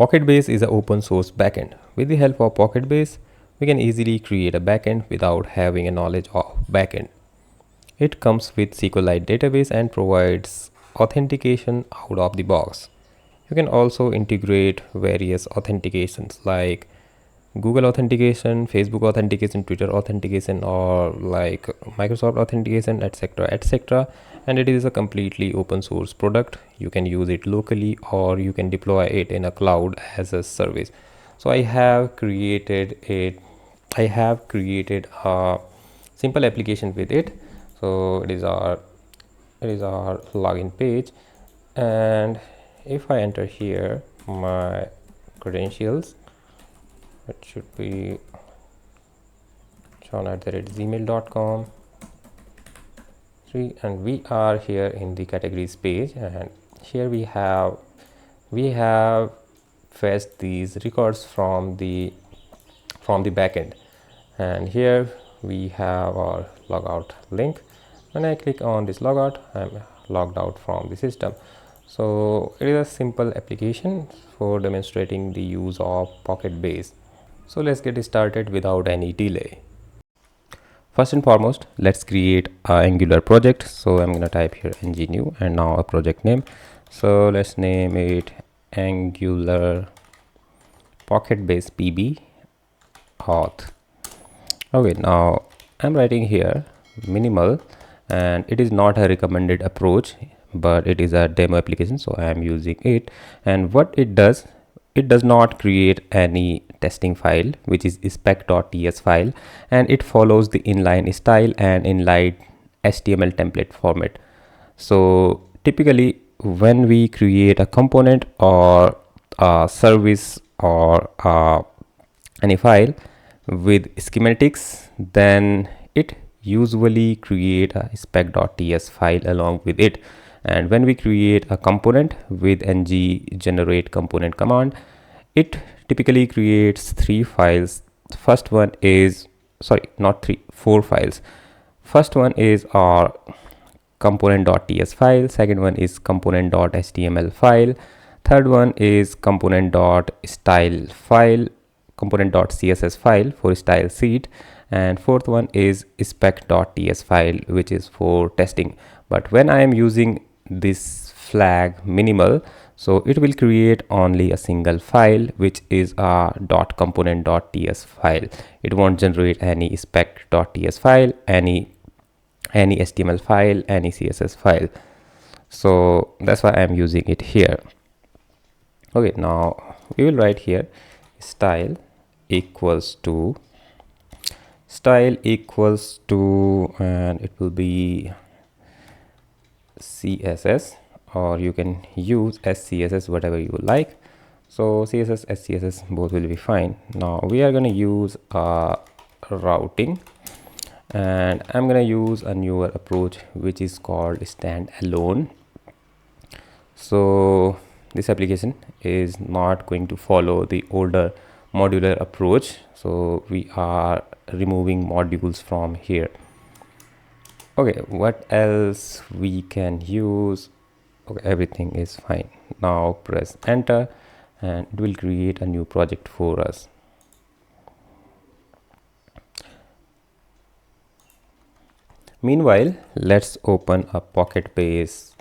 PocketBase is an open source backend. With the help of PocketBase, we can easily create a backend without having a knowledge of backend. It comes with SQLite database and provides authentication out of the box. You can also integrate various authentications like Google authentication, Facebook authentication, Twitter authentication, or like Microsoft authentication, etc., etc. And it is a completely open source product. You can use it locally or you can deploy it in a cloud as a service. So I have created a simple application with it. So it is our login page, and if I enter here my credentials, it should be john@gmail.com, and we are here in the categories page, and here we have fetched these records from the backend, and here we have our logout link. When I click on this logout, I'm logged out from the system. So it is a simple application for demonstrating the use of PocketBase. So let's get started without any delay. First and foremost, let's create an Angular project. So I'm going to type here ng new and now a project name. So let's name it Angular PocketBase PB auth. Okay, now I'm writing here minimal, and it is not a recommended approach, but it is a demo application, so I am using it. And what it does not create any testing file, which is spec.ts file, and it follows the inline style and inline HTML template format. So typically when we create a component or a service or any file with schematics, then it usually create a spec.ts file along with it. And when we create a component with ng generate component command, it typically creates 3 files. First one is, sorry, not 3, 4 files. First one is our component.ts file, second one is component.html file, third one is component.style file, component.css file for style sheet, and fourth one is spec.ts file, which is for testing. But when I am using this flag minimal, so it will create only a single file, which is a .component.ts file. It won't generate any spec.ts file, any HTML file, any CSS file. So that's why I'm using it here. Okay, now we will write here style equals to, and it will be CSS, or you can use SCSS, whatever you like. So CSS, SCSS, both will be fine. Now we are going to use routing, and I'm going to use a newer approach which is called standalone. So this application is not going to follow the older modular approach, so we are removing modules from here. Okay, what else we can use? Okay, everything is fine. Now press enter and it will create a new project for us. Meanwhile, let's open a PocketBase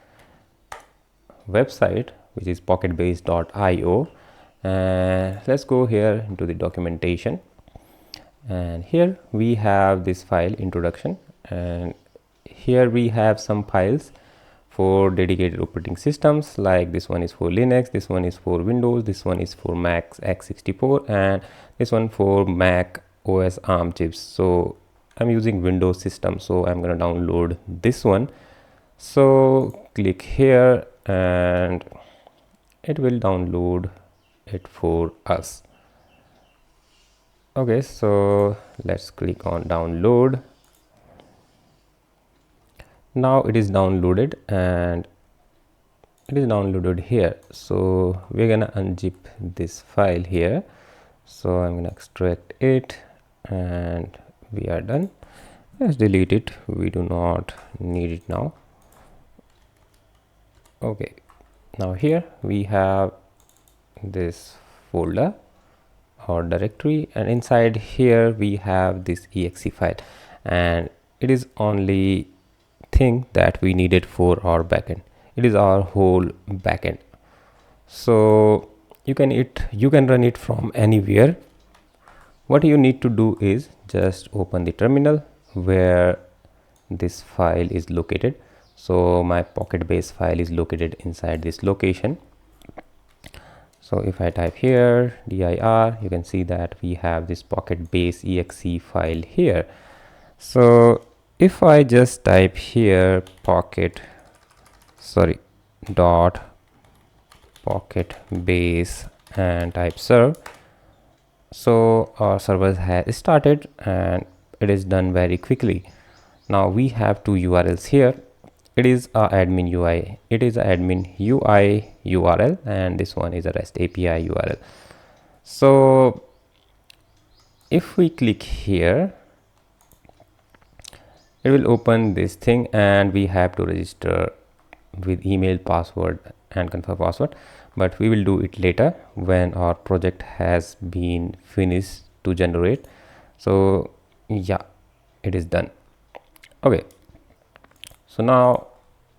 website, which is pocketbase.io, and let's go here into the documentation, and here we have this file introduction, and here we have some files for dedicated operating systems, like this one is for Linux, this one is for Windows, this one is for Mac x64, and this one for Mac OS ARM chips. So I'm using Windows system, so I'm going to download this one. So click here and it will download it for us. Okay, so let's click on download. Now it is downloaded and it is downloaded here. So we're gonna unzip this file here. So I'm gonna extract it and we are done. Let's delete it. We do not need it now. Okay, now here we have this folder or directory, and inside here we have this exe file, and it is only thing that we needed for our backend. It is our whole backend. So you can run it from anywhere. What you need to do is just open the terminal where this file is located. So my PocketBase file is located inside this location. So if I type here dir, you can see that we have this PocketBase exe file here. So if I just type here dot PocketBase and type serve, so our server has started and it is done very quickly. Now we have two URLs here. It is a admin UI. It is a admin UI URL, and this one is a REST API URL. So if we click here, it will open this thing, and we have to register with email, password, and confirm password. But we will do it later when our project has been finished to generate. So yeah, it is done. Okay, so now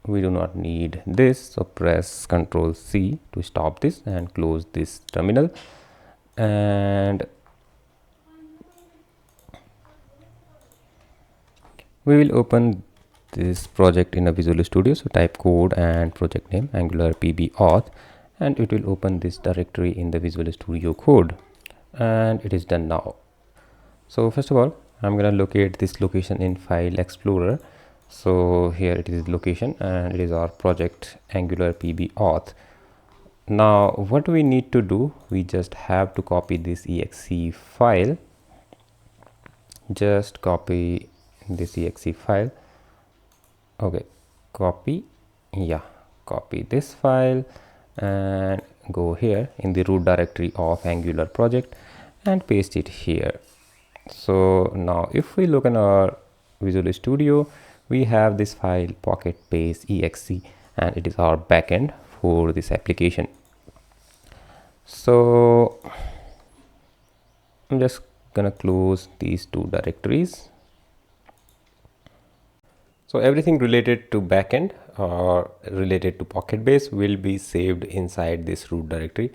we do not need this, so press Ctrl C to stop this and close this terminal. And we will open this project in a Visual Studio. So type code and project name Angular PB auth, and it will open this directory in the Visual Studio code, and it is done now. So first of all, I'm gonna locate this location in File Explorer. So here it is location, and it is our project Angular PB auth. Now what we need to do, we just have to copy this exe file. Just copy this exe file. Okay, copy this file and go here in the root directory of Angular project and paste it here. So now if we look in our Visual Studio, we have this file PocketBase exe, and it is our backend for this application. So I'm just gonna close these two directories. So everything related to backend or related to PocketBase will be saved inside this root directory.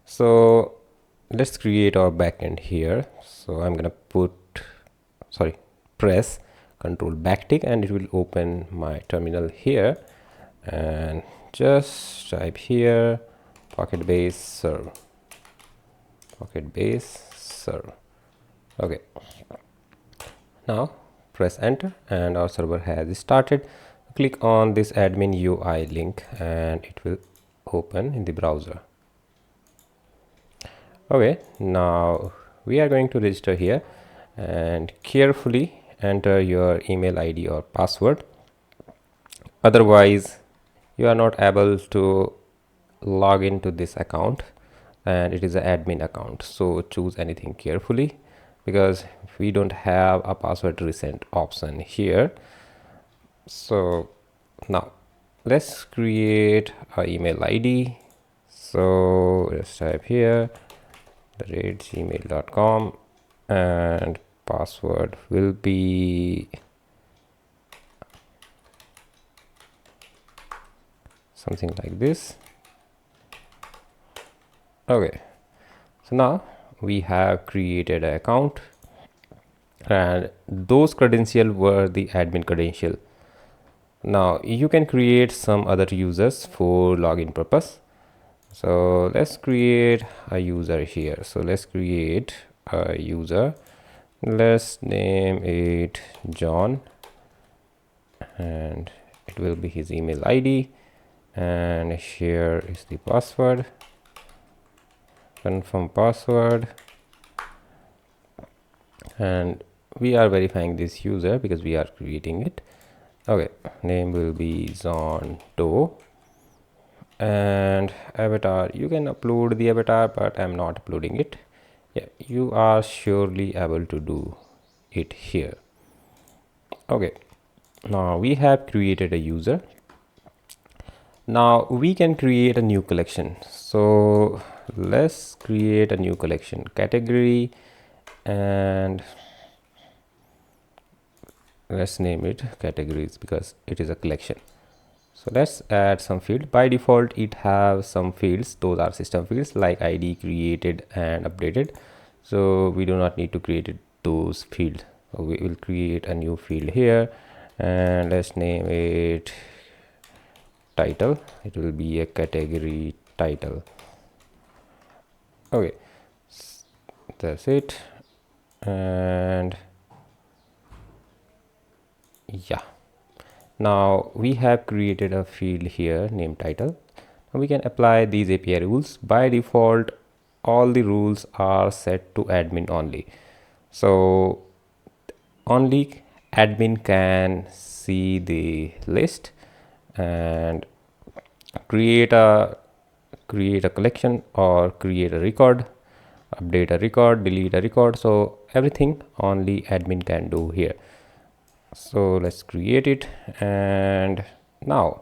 So let's create our backend here. So I'm gonna press Control backtick, and it will open my terminal here, and just type here PocketBase serve. Okay, now press enter, and our server has started. Click on this admin UI link, and it will open in the browser. Okay, now we are going to register here, and carefully enter your email ID or password. Otherwise you are not able to log into this account, and it is an admin account. So choose anything carefully, because we don't have a password reset option here. So now let's create our email ID. So let's type here @gmail.com, and password will be something like this. Okay, so now we have created an account, and those credentials were the admin credential. Now you can create some other users for login purpose. So let's create a user here. So let's create a user. Let's name it John, and it will be his email ID, and here is the password. Confirm password, and we are verifying this user because we are creating it. Okay, name will be John Doe, and avatar, you can upload the avatar, but I'm not uploading it. Yeah, you are surely able to do it here. Okay, now we have created a user. Now we can create a new collection. So let's create a new collection category, and let's name it categories because it is a collection. So let's add some field. By default it have some fields, those are system fields like id, created and updated, so we do not need to create those fields. So we will create a new field here and let's name it title. It will be a category title. Okay, that's it. And yeah, now we have created a field here named title. Now we can apply these API rules. By default all the rules are set to admin only, so only admin can see the list and create a collection or create a record, update a record, delete a record. So everything only admin can do here. So let's create it, and now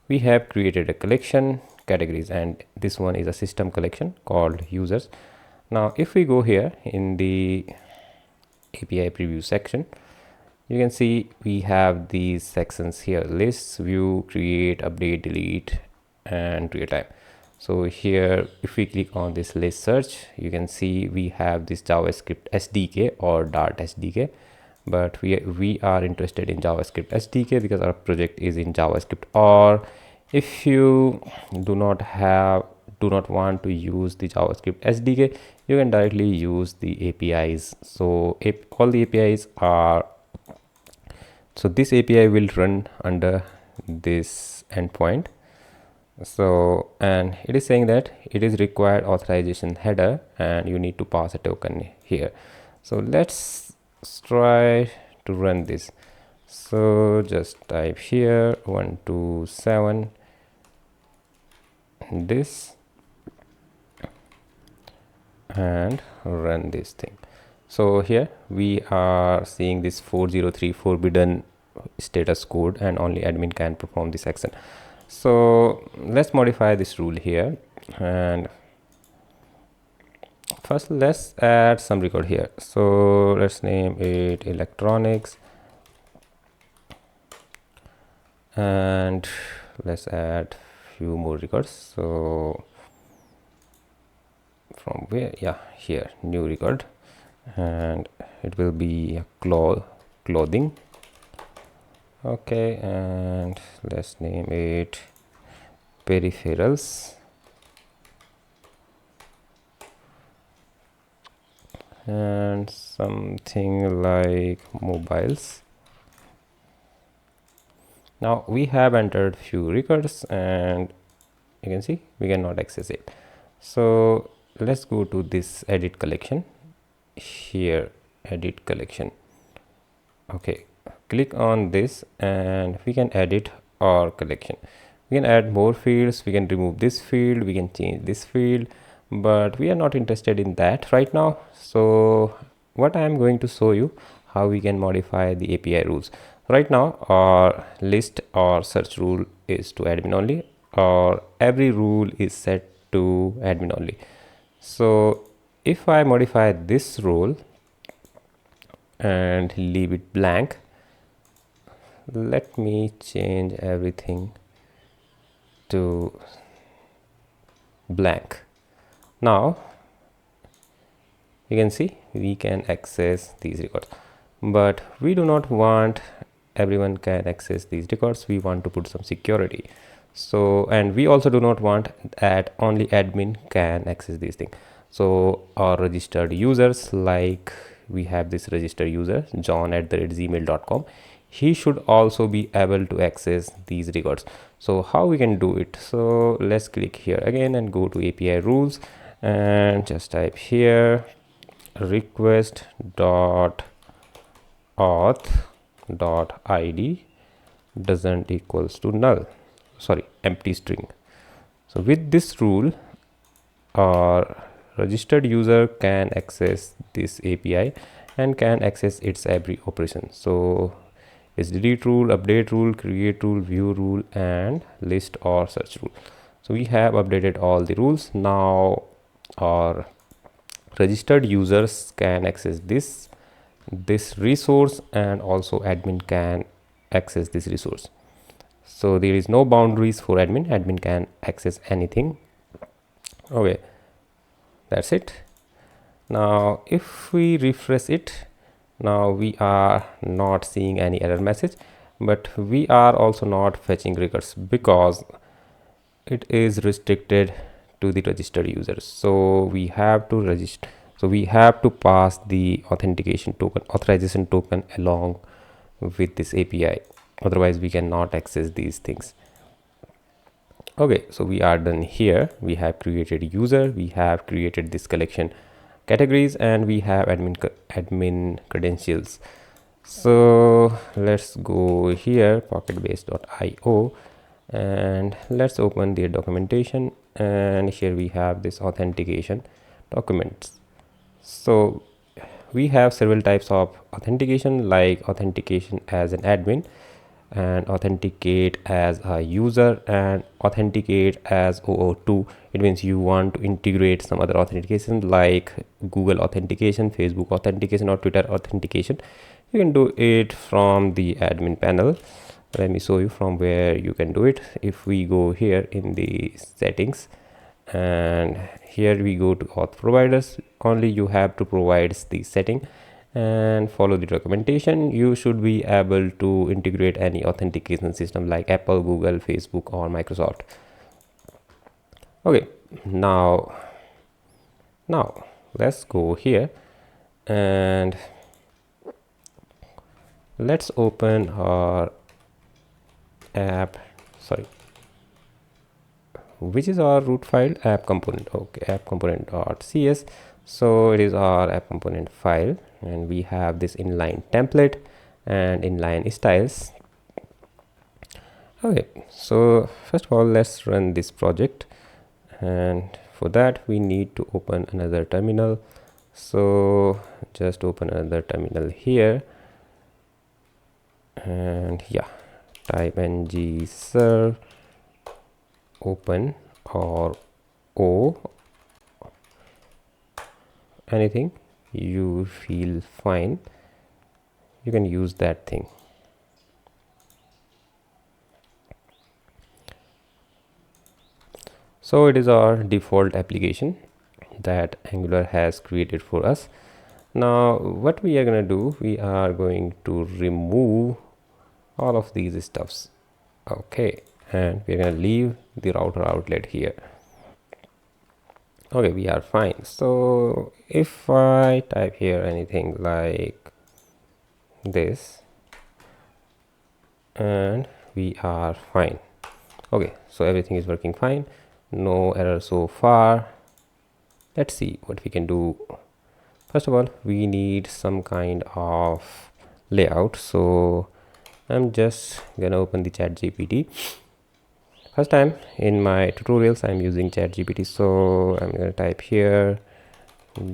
we have created a collection categories, and this one is a system collection called users. Now if we go here in the API preview section, you can see we have these sections here: lists, view, create, update, delete and real time. So here if we click on this list search, you can see we have this JavaScript SDK or Dart SDK, but we are interested in JavaScript SDK because our project is in JavaScript. Or if you do not want to use the JavaScript SDK, you can directly use the APIs. So all the APIs are, so this API will run under this endpoint. So, and it is saying that it is required authorization header and you need to pass a token here. So let's try to run this. So just type here 127 this and run this thing. So here we are seeing this 403 forbidden status code and only admin can perform this action. So let's modify this rule here, and first let's add some record here. So let's name it electronics, and let's add few more records. So from where, yeah, here, new record, and it will be a clothing. Okay, and let's name it peripherals, and something like mobiles. Now we have entered few records and you can see we cannot access it. So let's go to this edit collection here, edit collection. Okay, click on this and we can edit our collection. We can add more fields, we can remove this field, we can change this field, but we are not interested in that right now. So what I am going to show you how we can modify the API rules. Right now our list or search rule is to admin only, or every rule is set to admin only. So if I modify this rule and leave it blank, let me change everything to blank. Now you can see we can access these records, but we do not want everyone can access these records. We want to put some security. So, and we also do not want that only admin can access these things. So our registered users, like we have this registered user john@gmail.com, he should also be able to access these records. So how we can do it? So let's click here again and go to API rules and just type here request dot auth dot id doesn't equals to null, sorry, empty string. So with this rule our registered user can access this API and can access its every operation. So it's delete rule, update rule, create rule, view rule and list or search rule. So we have updated all the rules. Now or registered users can access this resource, and also admin can access this resource. So there is no boundaries for admin can access anything. Okay, that's it. Now if we refresh it, now we are not seeing any error message, but we are also not fetching records because it is restricted to the registered users. So we have to register, so we have to pass the authorization token along with this API, otherwise we cannot access these things. Okay, so we are done here. We have created user, we have created this collection categories, and we have admin credentials. So let's go here, PocketBase.io, and let's open the documentation, and here we have this authentication documents. So we have several types of authentication, like authentication as an admin, and authenticate as a user, and authenticate as OO2. It means you want to integrate some other authentication like Google authentication, Facebook authentication, or Twitter authentication. You can do it from the admin panel. Let me show you from where you can do it. If we go here in the settings, and here we go to auth providers, only you have to provide the setting and follow the documentation. You should be able to integrate any authentication system like Apple, Google, Facebook, or Microsoft. Okay, now let's go here and let's open our app, which is our root file, app component. Okay, app component.cs. So it is our app component file, and we have this inline template and inline styles. Okay, so first of all, let's run this project, and for that we need to open another terminal. So just open another terminal here, and yeah, type ng serve open or o, anything you feel fine, you can use that thing. So it is our default application that Angular has created for us. Now what we are going to do, we are going to remove all of these stuffs. Okay, and we're going to leave the router outlet here. Okay, we are fine. So if I type here anything like this, and we are fine. Okay, so everything is working fine, no error so far. Let's see what we can do. First of all, we need some kind of layout, so I'm just gonna open the ChatGPT. First time in my tutorials I'm using ChatGPT, so I'm gonna type here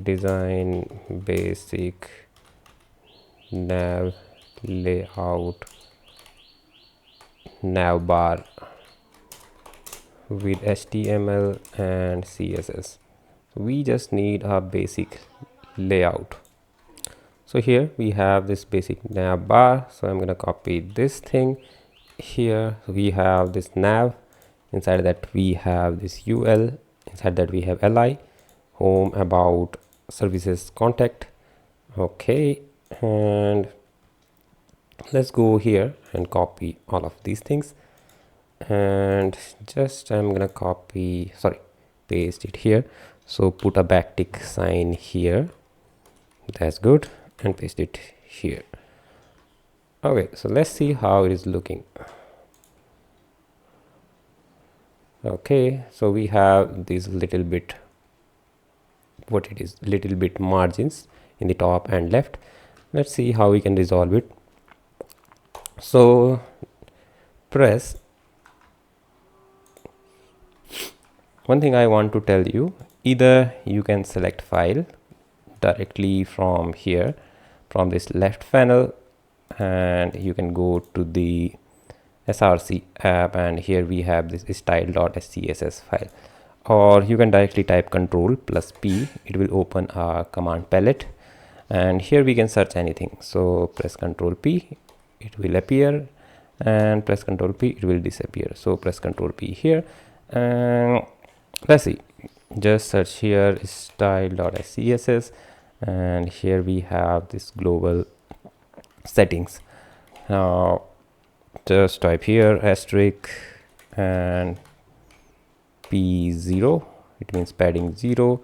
design basic nav layout nav bar with HTML and CSS. We just need a basic layout. So here we have this basic nav bar, so I'm gonna copy this thing here. So we have this nav, inside that we have this UL, inside that we have li, home, about, services, contact. Okay, and let's go here and copy all of these things, and just I'm gonna paste it here. So put a backtick sign here, that's good, and paste it here. Okay, so let's see how it is looking. Okay, so we have these little bit margins in the top and left. Let's see how we can resolve it. So press, one thing I want to tell you, either you can select file directly from here, from this left panel, and you can go to the src app, and here we have this style.scss file, or you can directly type Ctrl+P. It will open a command palette, and here we can search anything. So press Ctrl+P, it will appear, and press Ctrl+P, it will disappear. So press Ctrl+P here, and let's see, just search here style.css, and here we have this global settings. Now just type here asterisk and P0, it means padding 0,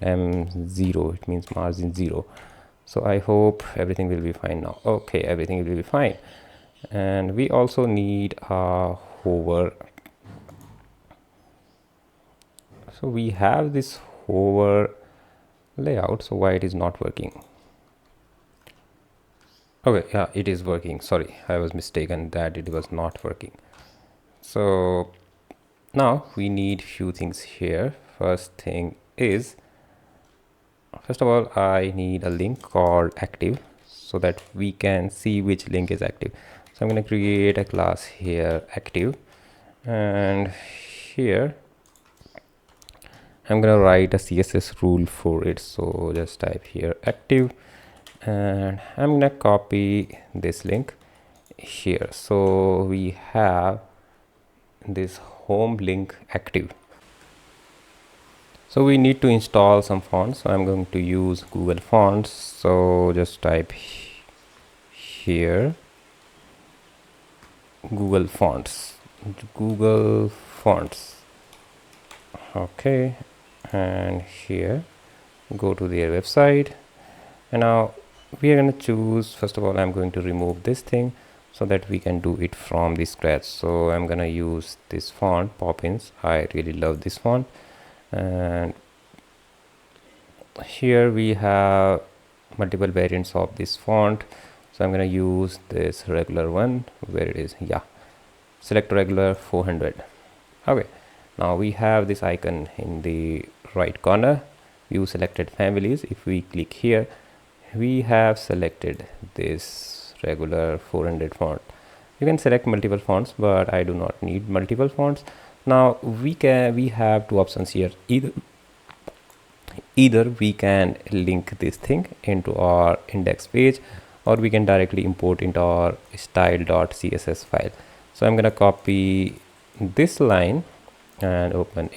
and M0, it means margin 0. So I hope everything will be fine now. Okay, everything will be fine. And we also need a hover. So we have this hover layout, so why it is not working? Okay, yeah, it is working. Sorry, I was mistaken that it was not working. So now we need few things here. First thing is, first of all, I need a link called active so that we can see which link is active. So I'm going to create a class here active, and here I'm going to write a CSS rule for it. So just type here active, and I'm going to copy this link here. So we have this home link active. So we need to install some fonts. So I'm going to use Google Fonts. So just type here Google Fonts. Okay, and here go to their website, and now we are going to choose, first of all, I'm going to remove this thing so that we can do it from the scratch. So I'm going to use this font Poppins. I really love this font, and here we have multiple variants of this font. So I'm going to use this regular one, where it is, yeah, select regular 400. Okay, now we have this icon in the right corner, view selected families. If we click here, we have selected this regular 400 font. You can select multiple fonts, but I do not need multiple fonts. Now we have two options here. Either we can link this thing into our index page, or we can directly import into our style.css file. So I'm going to copy this line and open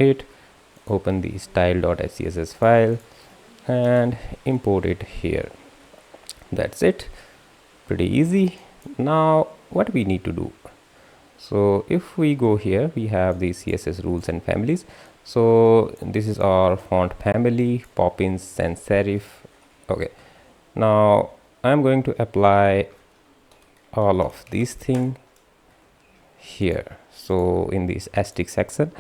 the style.css file and import it here. That's it, pretty easy. Now what we need to do, so if we go here, we have the CSS rules and families. So this is our font family, Poppins sans serif. Okay, now I'm going to apply all of these things here. So in this asterisk section,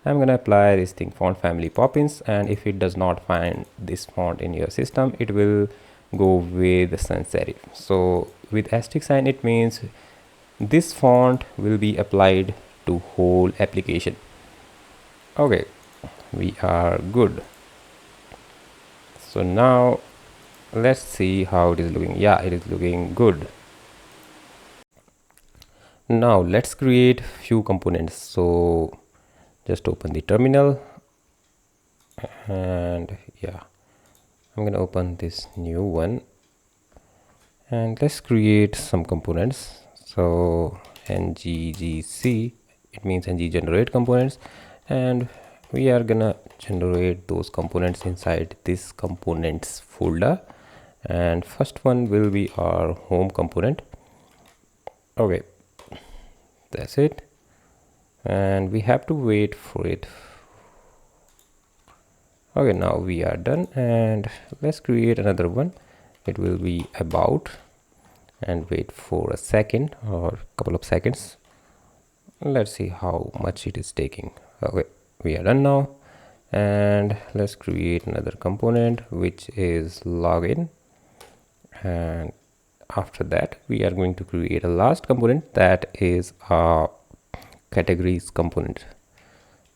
I'm going to apply this thing font family Poppins, and if it does not find this font in your system, it will go with sans serif. So with asterisk sign, it means this font will be applied to whole application. Okay, we are good. So now let's see how it is looking. Yeah, it is looking good. Now let's create few components. So just open the terminal, and yeah, I'm gonna open this new one, and let's create some components. So ngGC, it means ng generate components, and we are gonna generate those components inside this components folder, and first one will be our home component. Okay, that's it, and we have to wait for it. Okay, now we are done, and let's create another one. It will be about, and wait for a second or couple of seconds. Let's see how much it is taking. Okay, we are done now, and let's create another component, which is login, and after that we are going to create a last component, that is a categories component.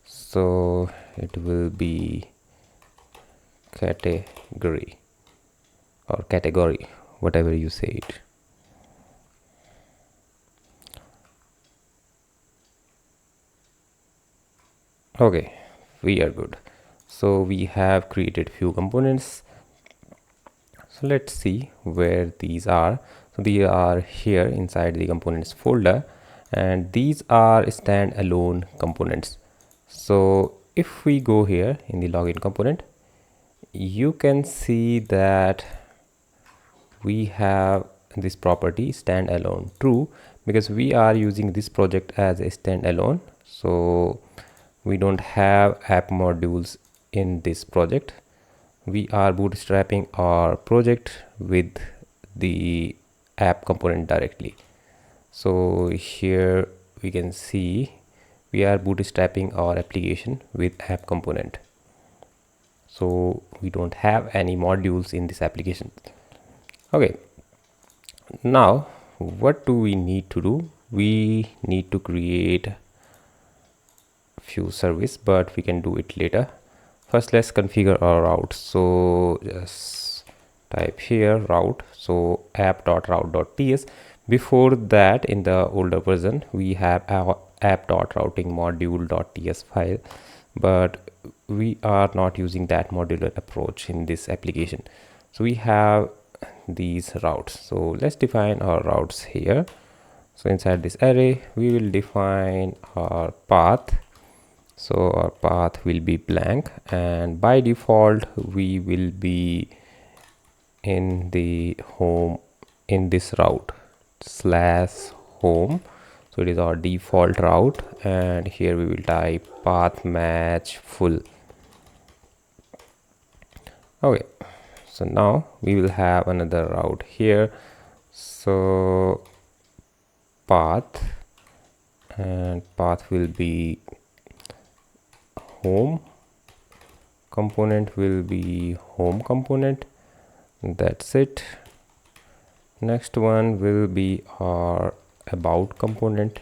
So it will be category or category, whatever you say it. Okay, we are good. So we have created few components. So let's see where these are. So these are here inside the components folder, and these are standalone components. So if we go here in the login component, you can see that we have this property standalone true, because we are using this project as a standalone. So we don't have app modules in this project. We are bootstrapping our project with the app component directly. So here we can see we are bootstrapping our application with app component. So we don't have any modules in this application. Okay, now what do we need to do? We need to create few service, but we can do it later. First, let's configure our route. So just type here route. So app.route.ts. Before that, in the older version, we have our app.routing module.ts file, but we are not using that modular approach in this application. So we have these routes. So let's define our routes here. So inside this array, we will define our path. So our path will be blank, and by default we will be in the home in this route /home. So it is our default route, and here we will type path match full. Okay, so now we will have another route here. So path, and path will be home, component will be home component. That's it. Next one will be our about component,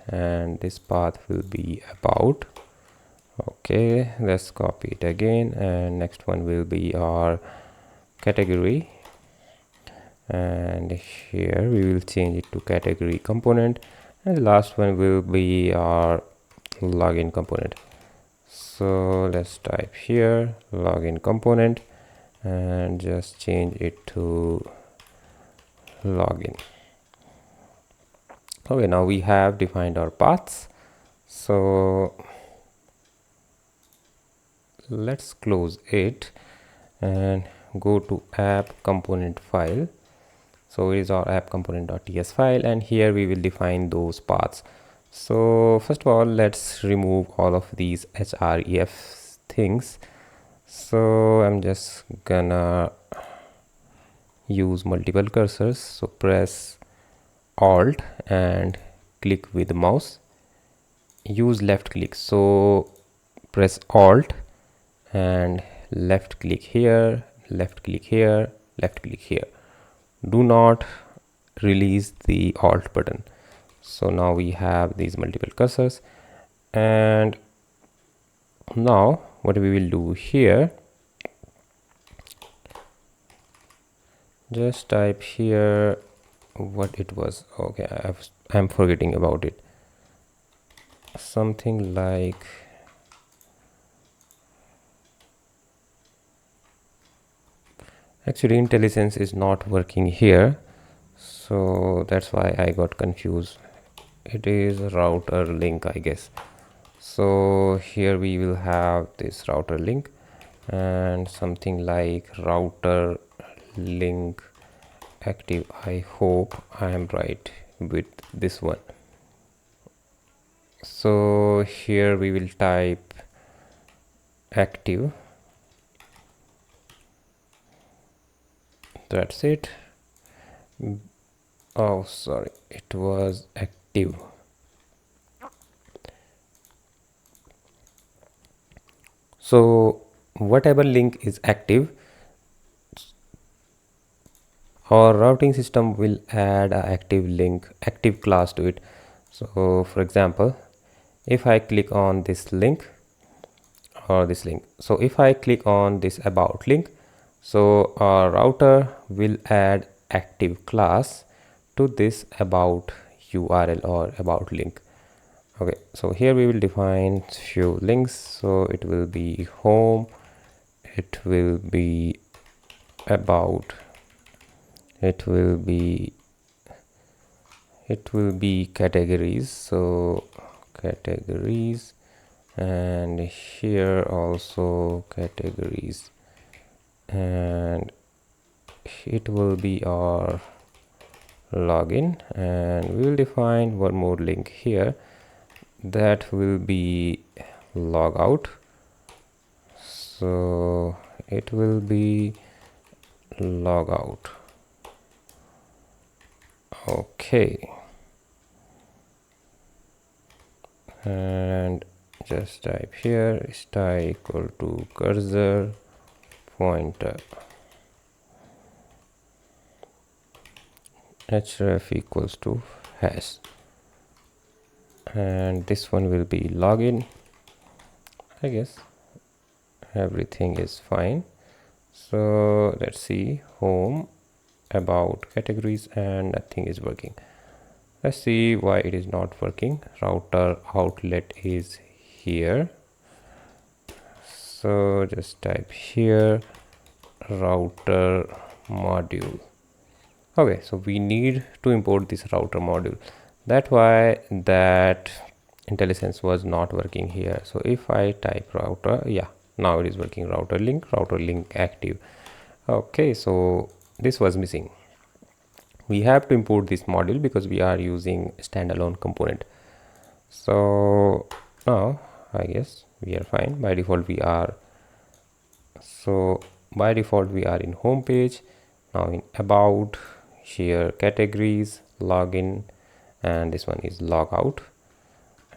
and this path will be about. Okay, let's copy it again, and next one will be our category, and here we will change it to category component, and the last one will be our login component. So let's type here login component and just change it to login. Okay, now we have defined our paths. So let's close it and go to app component file. So it is our app component.ts file, and here we will define those paths. So first of all, let's remove all of these href things. So I'm just gonna use multiple cursors. So press alt and click with mouse, use left click. So press alt and left click here, left click here, left click here. Do not release the alt button. So now we have these multiple cursors, and now what we will do here, just type here what it was. Okay, I'm forgetting about it. Something like actually IntelliSense is not working here, so that's why I got confused. It is router link, I guess. So here we will have this router link and something like router link active. I hope I am right with this one. So here we will type active. That's it. Oh, sorry, it was active. So whatever link is active, our routing system will add an active link, active class to it. So for example, if I click on this link or this link, so if I click on this about link, so our router will add active class to this about URL or about link. Okay, so here we will define few links. So it will be home, it will be about, it will be categories. So categories, and here also categories, and it will be our login, and we will define one more link here that will be logout. So it will be logout. Okay, and just type here style equal to cursor pointer, href equals to hash, and this one will be login. I guess everything is fine. So let's see, home, about, categories, and nothing is working. Let's see why it is not working. Router outlet is here. So just type here router module. Okay, so we need to import this router module. That's why that IntelliSense was not working here. So if I type router, yeah, now it is working. Router link active. Okay, so this was missing. We have to import this module because we are using standalone component. So now I guess we are fine. By default we are, so by default we are in home page. Now in about, here categories, login, and this one is logout.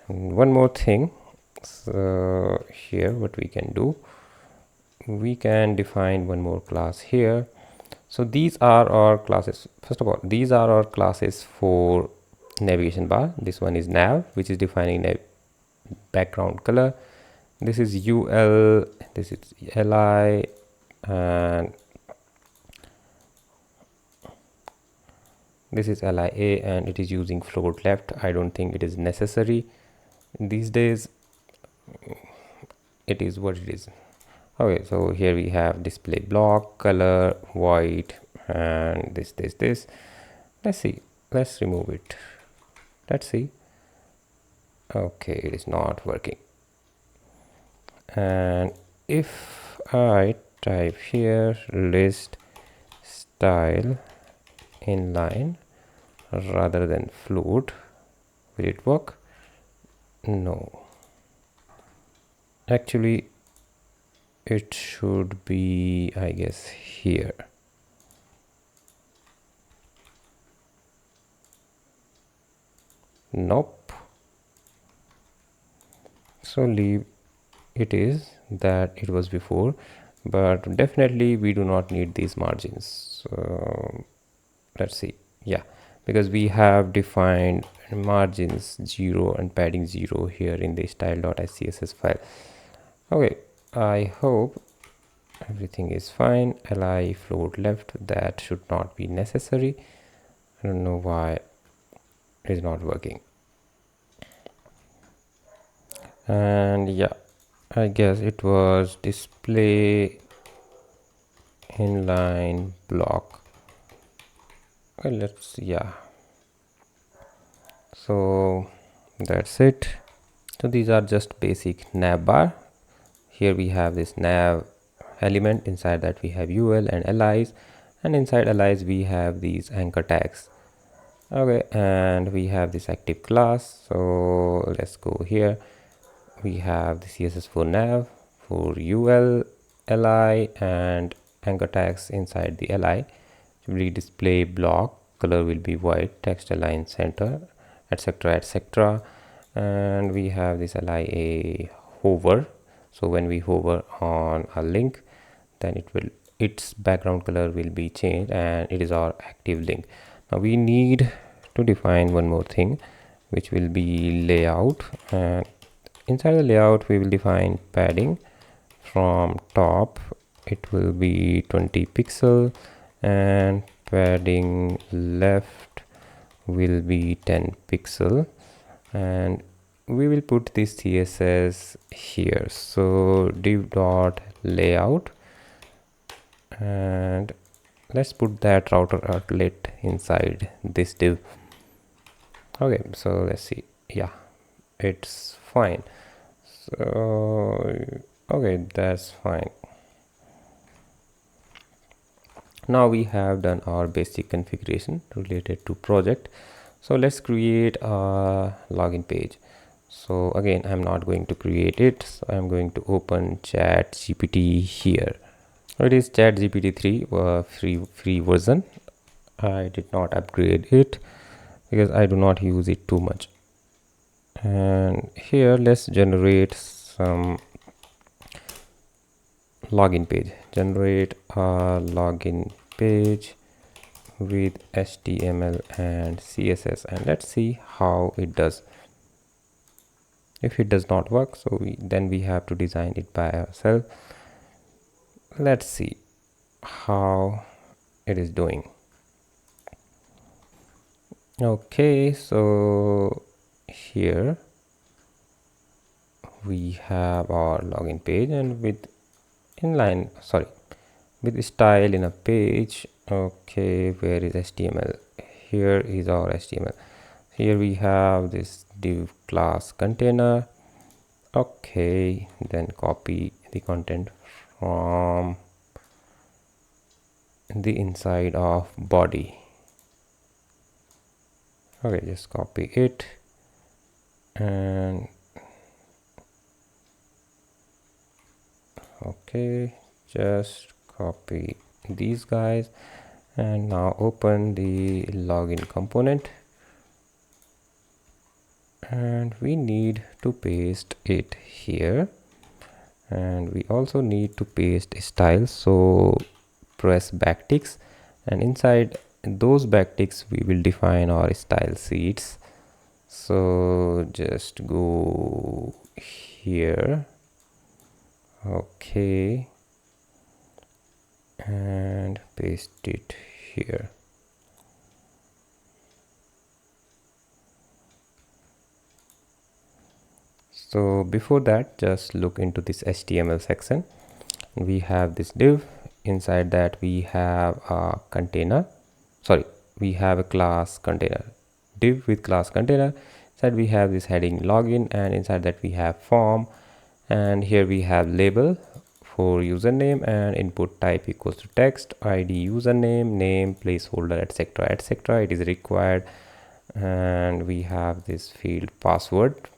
And one more thing, so here what we can do, we can define one more class here. So these are our classes. First of all, these are our classes for navigation bar. This one is nav, which is defining background color. This is ul, this is li, and this is lia, and it is using float left. I don't think it is necessary these days. It is what it is. Okay, so here we have display block, color, white, and this. Let's see, let's remove it. Let's see. Okay, it is not working. And if I type here list style inline rather than float, will it work? No, actually it should be, I guess, here. Nope. So leave it is that it was before, but definitely we do not need these margins. So let's see. Yeah, because we have defined margins 0 and padding 0 here in the style.scss file. Okay, I hope everything is fine. Li float left, that should not be necessary. I don't know why it is not working. And yeah, I guess it was display inline block. Okay, let's, yeah, so that's it. So these are just basic nav bar. Here we have this nav element, inside that we have ul and lis, and inside lis we have these anchor tags. Okay, and we have this active class. So let's go here. We have the css for nav, for ul, li, and anchor tags inside the li. We display block, color will be white, text align center, etc, etc. And we have this lia hover. So when we hover on a link, then its background color will be changed, and it is our active link. Now we need to define one more thing, which will be layout, and inside the layout we will define padding. From top it will be 20 pixel, and padding left will be 10 pixel, and we will put this CSS here. So div dot layout, and let's put that router outlet inside this div. Okay, so let's see. Yeah, it's fine. So okay, that's fine. Now we have done our basic configuration related to project. So let's create a login page. So again, I'm not going to create it, so I'm going to open ChatGPT here. It is ChatGPT 3 free version. I did not upgrade it because I do not use it too much. And here let's generate some login page. Generate a login page with HTML and CSS, and let's see how it does. If it does not work, so then we have to design it by ourselves. Let's see how it is doing. Okay, so here we have our login page, and with with style in a page. Okay, where is HTML? Here is our HTML. Here we have this div class container. Okay, then copy the content from the inside of body. Okay, just copy it, and okay, just copy these guys, and now open the login component, and we need to paste it here, and we also need to paste styles. So press backticks, and inside those backticks we will define our style sheets. So just go here, okay, and paste it here. So before that, just look into this HTML section. We have this div. Inside that we have a container, we have a class container, div with class container. Inside we have this heading login, and inside that we have form, and here we have label for username, and input type equals to text, ID username, name, placeholder, etc etc. It is required. And we have this field password.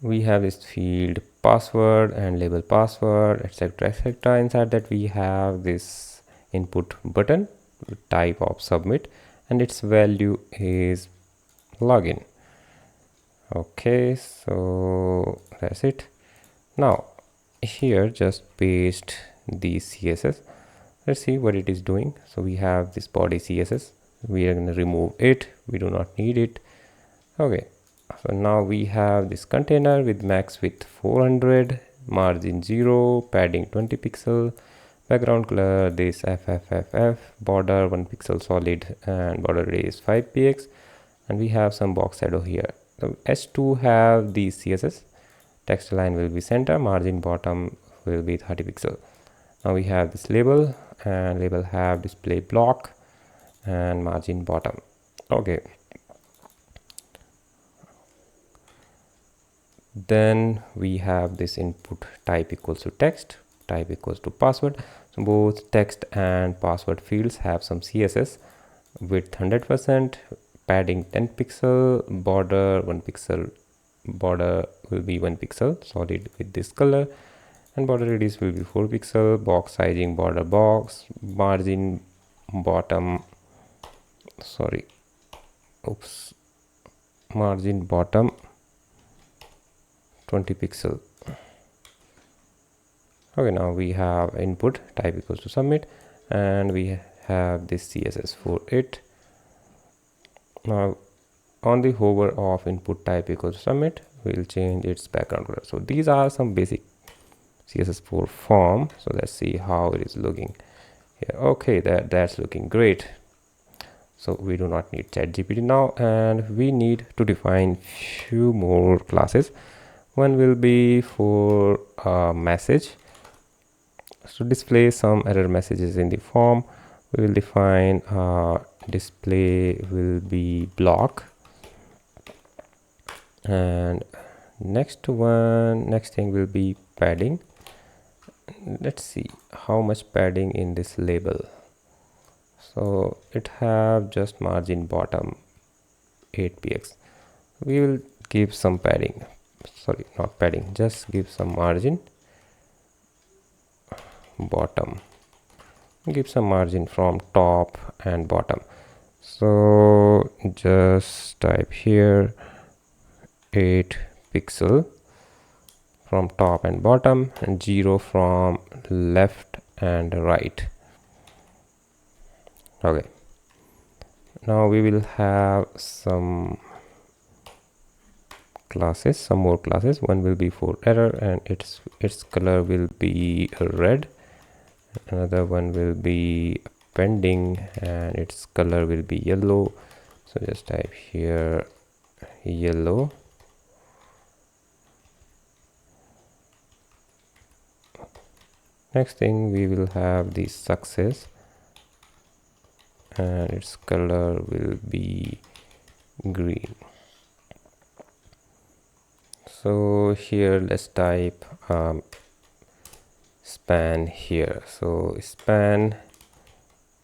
We have this field password and label password, etc etc. Inside that we have this input button with type of submit, and its value is login. Okay, so that's it. Now here just paste the CSS. Let's see what it is doing. So we have this body CSS. We are going to remove it. We do not need it. Okay, so now we have this container with max width 400, margin 0, padding 20 pixel, background color this FFFF, border 1 pixel solid, and border radius 5px, and we have some box shadow here. So H2 have the CSS, text line will be center, margin bottom will be 30 pixel. Now we have this label, and label have display block and margin bottom. Okay, then we have this input type equals to text, type equals to password. So both text and password fields have some CSS, width 100%, padding 10 pixel, border 1 pixel, border will be 1 pixel solid with this color, and border radius will be 4 pixel, box sizing border box, margin bottom, margin bottom 20 pixel. Okay, now we have input type equals to submit, and we have this CSS for it. Now on the hover of input type equals to submit, we will change its background color. So these are some basic CSS for form. So let's see how it is looking here. Okay, that's looking great. so we do not need ChatGPT now, and we need to define few more classes. One will be for message, to display some error messages in the form. We will define display will be block, and next thing will be padding. Let's see how much padding in this label. So it have just margin bottom 8 px. We will give some padding, sorry, not padding, just give some margin bottom, give some margin from top and bottom. So just type here 8 pixel from top and bottom, and 0 from left and right. Okay, now we will have some classes, some more classes. One will be for error, and its color will be red. Another one will be pending, and its color will be yellow. So just type here yellow. Next thing, we will have the success, and its color will be green. So here let's type span here. So span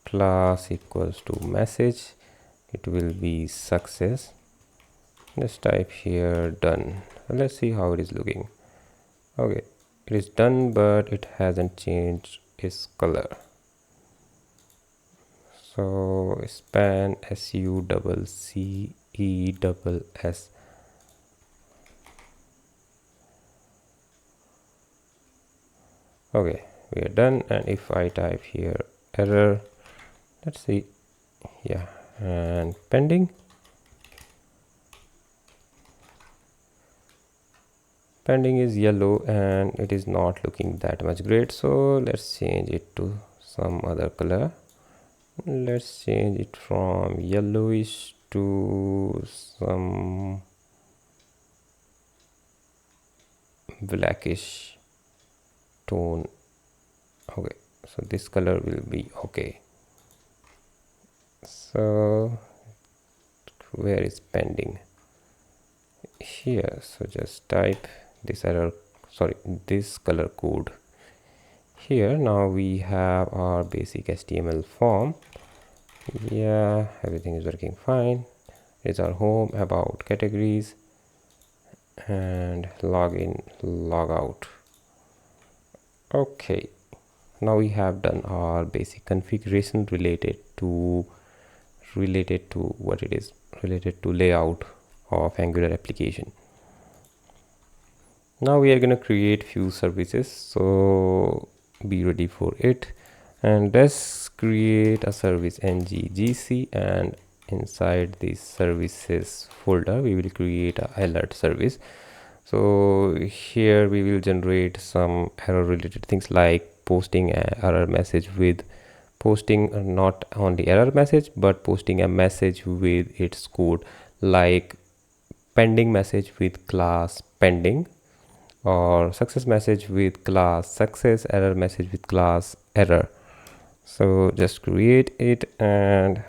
class equals to message, it will be success. Let's type here done. Let's see how it is looking. Okay, it is done, but it hasn't changed its color. So span SUCCESS. Okay, we are done. And if I type here error, let's see, yeah, and pending is yellow, and it is not looking that much great. So let's change it to some other color. Let's change it from yellowish to some blackish tone. Okay, so this color will be okay. So where is pending? Here. So just type this this color code here. Now we have our basic HTML form. Yeah, everything is working fine. It's our home, about, categories, and login, logout. Okay, now we have done our basic configuration related to what it is, related to layout of Angular application. Now we are going to create few services, so be ready for it. And let's create a service ngGC, and inside this services folder we will create a alert service. So here we will generate some error related things like posting an error message with posting not only error message but posting a message with its code, like pending message with class pending, or success message with class success, error message with class error. So just create it, and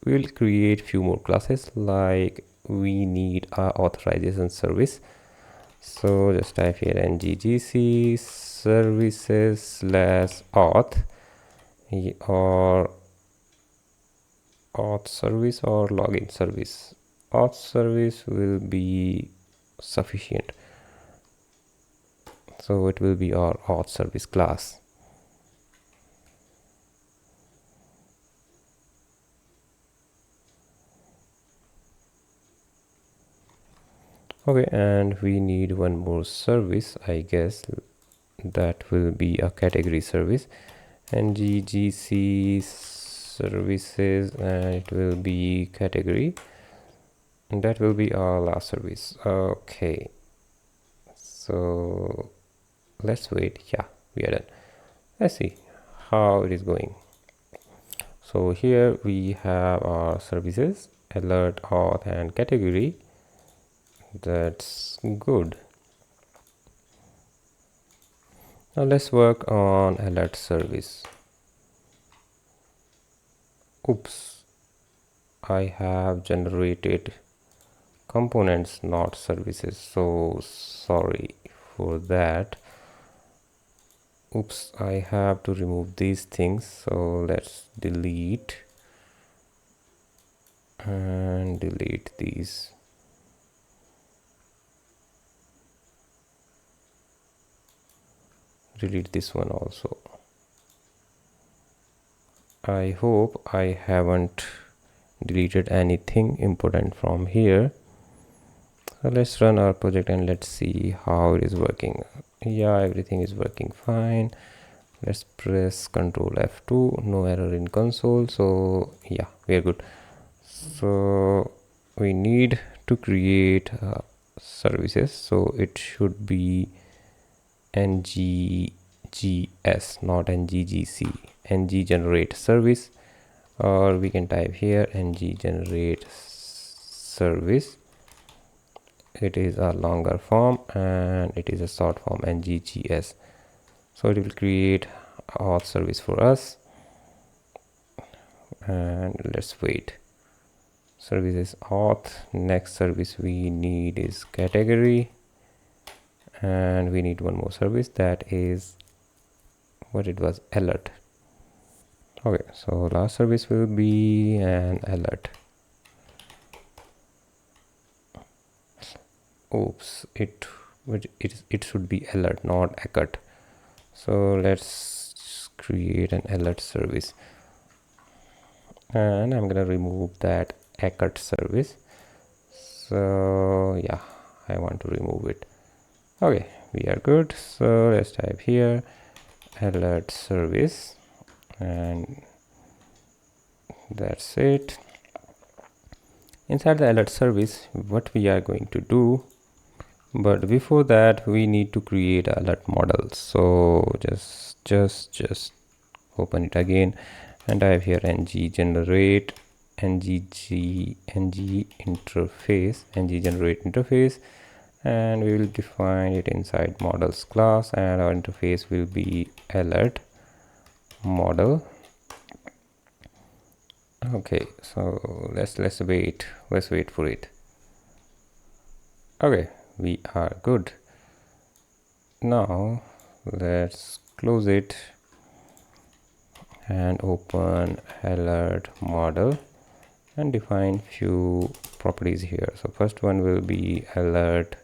we will create few more classes, like we need a authorization service. So just type here ngGC services / auth, or auth service or login service. Auth service will be sufficient, so it will be our auth service class. Okay, and we need one more service, I guess. That will be a category service, ngGC services, and it will be category, and that will be our last service. Okay, so let's wait. Yeah, we are done. Let's see how it is going. So here we have our services, alert, auth, and category. That's good. Now let's work on alert service. Oops, I have generated components, not services. So sorry for that. Oops, I have to remove these things. So let's delete and delete these. Delete this one also. I hope I haven't deleted anything important from here. So let's run our project and let's see how it is working. Yeah, everything is working fine. Let's press Ctrl F2. No error in console. So yeah, we are good. So we need to create services. So it should be nggs, not nggc. Ng generate service, or we can type here ng generate service. It is a longer form and it is a short form, nggs. So it will create auth service for us, and let's wait. Services auth. Next service we need is category, and we need one more service, that is what it was, alert. Okay, so last service will be an alert. Oops, it should be alert, not ACUT. So let's create an alert service, and I'm gonna remove that ACUT service. So yeah, I want to remove it. Okay, we are good. So let's type here alert service, and that's it. Inside the alert service, what we are going to do, but before that we need to create a alert model. So just open it again and type here ng generate ng generate interface, and we will define it inside models class, and our interface will be alert model. Okay, so let's wait for it. Okay, we are good. Now let's close it and open alert model and define few properties here. So first one will be alert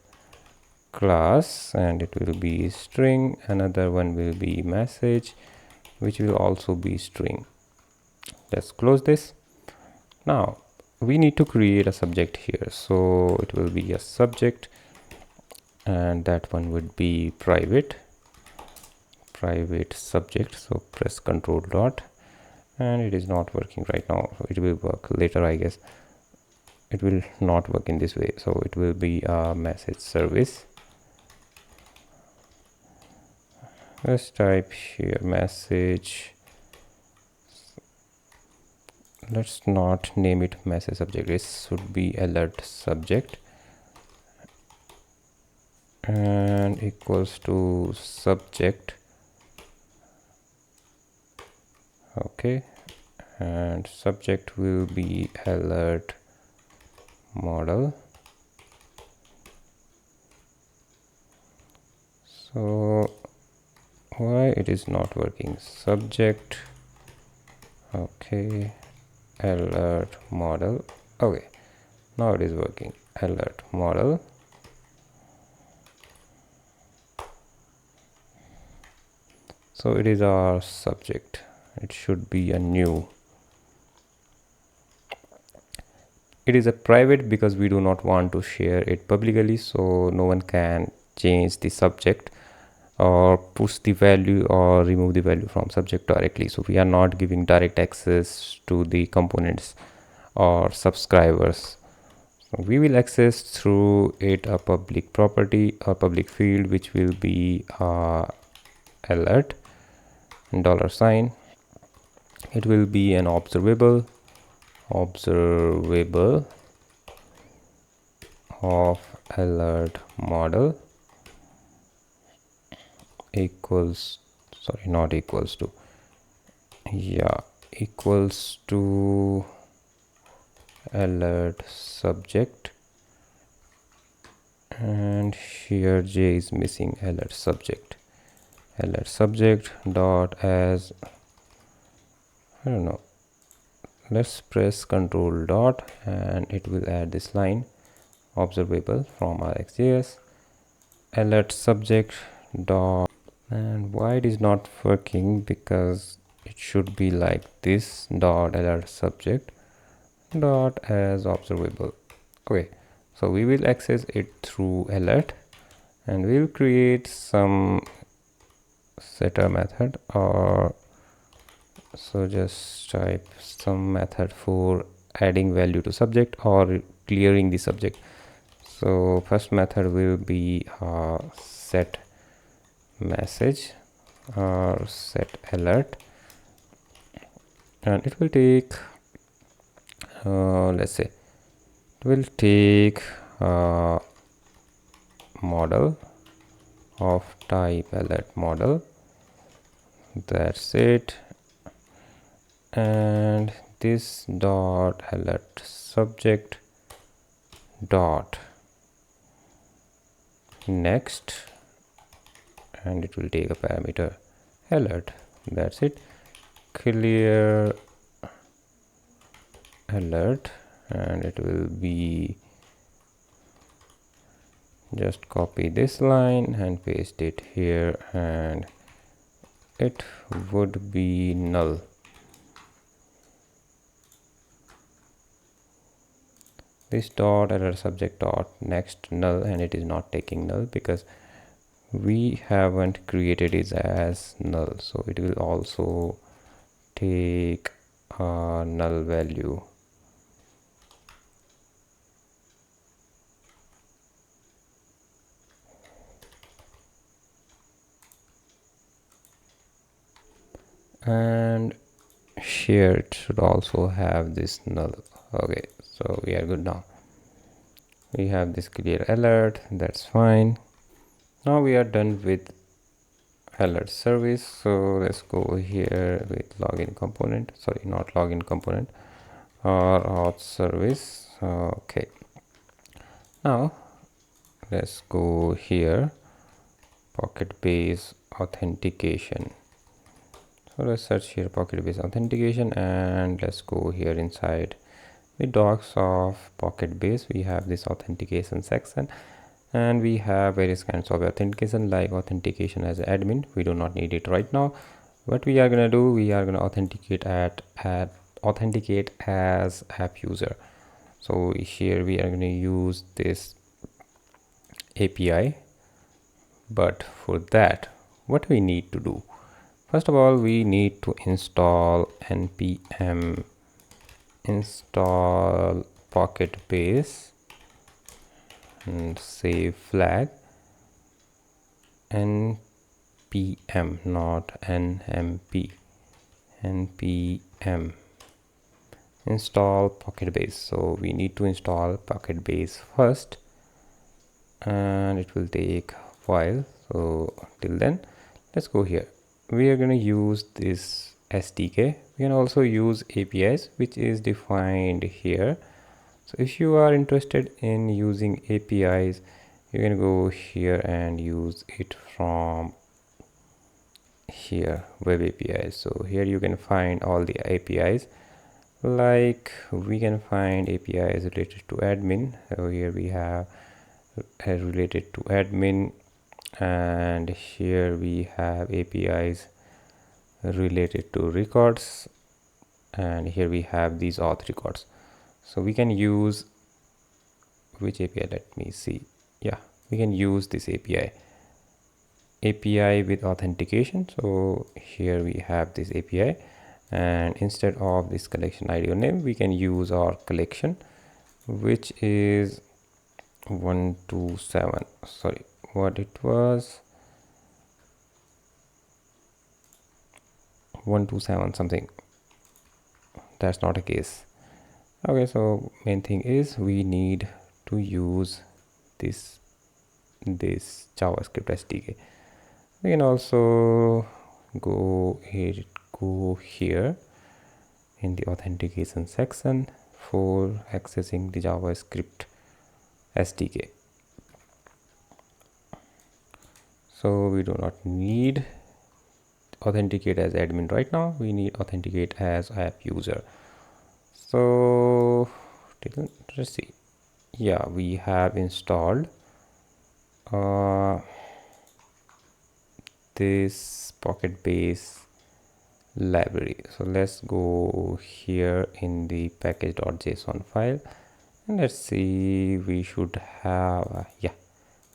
class, and it will be string. Another one will be message, which will also be string. Let's close this. Now we need to create a subject here, so it will be a subject, and that one would be private subject. So press control dot, and it is not working right now. So it will work later, I guess. It will not work in this way, so it will be a message service. Let's type here message. Let's not name it message subject, it should be alert subject, and equals to subject. Okay, and subject will be alert model. So why it is not working? Subject, okay, alert model. Okay, now it is working. Alert model. So it is our subject. It should be a new. It is a private because we do not want to share it publicly, so no one can change the subject or push the value or remove the value from subject directly. So we are not giving direct access to the components or subscribers. So we will access through it a public property or public field, which will be alert $sign. it will be an observable of alert model equals, sorry, not equals to, yeah, equals to alert subject, and here J is missing, alert subject dot as, I don't know, let's press control dot and it will add this line, observable from RxJS alert subject dot. And why it is not working? Because it should be like this, dot alert subject dot as observable. Okay, so we will access it through alert, and we will create some setter method, or so just type some method for adding value to subject or clearing the subject. So first method will be set message or set alert, and it will take let's say it will take model of type alert model, that's it, and this dot alert subject dot next, and it will take a parameter alert, that's it, clear alert, and it will be, just copy this line and paste it here, and it would be null. This dot alert subject dot next null, and it is not taking null because we haven't created it as null, so it will also take a null value. And here it should also have this null. Okay, so we are good now. We have this clear alert, that's fine. Now we are done with alert service, so let's go here with login component, sorry, not login component, or auth service. Okay, now let's go here, PocketBase authentication. So let's search here PocketBase authentication, and let's go here inside the docs of PocketBase. We have this authentication section, and we have various kinds of authentication, like authentication as admin. We do not need it right now. What we are gonna do, we are gonna authenticate as app user. So here we are gonna use this API, but for that, what we need to do, first of all, we need to install npm install PocketBase and save flag npm, not nmp, npm install PocketBase. So we need to install PocketBase first, and it will take a while. So till then, let's go here. We are going to use this SDK. We can also use APIs, which is defined here. So if you are interested in using APIs, you can go here and use it from here, web APIs. So here you can find all the APIs, like we can find APIs related to admin. So here we have related to admin, and here we have APIs related to records, and here we have these auth records. So we can use which API, let me see, yeah, we can use this API with authentication. So here we have this API, and instead of this collection ID or name, we can use our collection, which is 127, sorry, what it was, 127 something, that's not a case. Okay, so main thing is we need to use this JavaScript SDK. We can also go here in the authentication section for accessing the JavaScript SDK. So we do not need authenticate as admin right now. We need authenticate as app user. So let's see. Yeah, we have installed this PocketBase library. So let's go here in the package.json file and let's see, we should have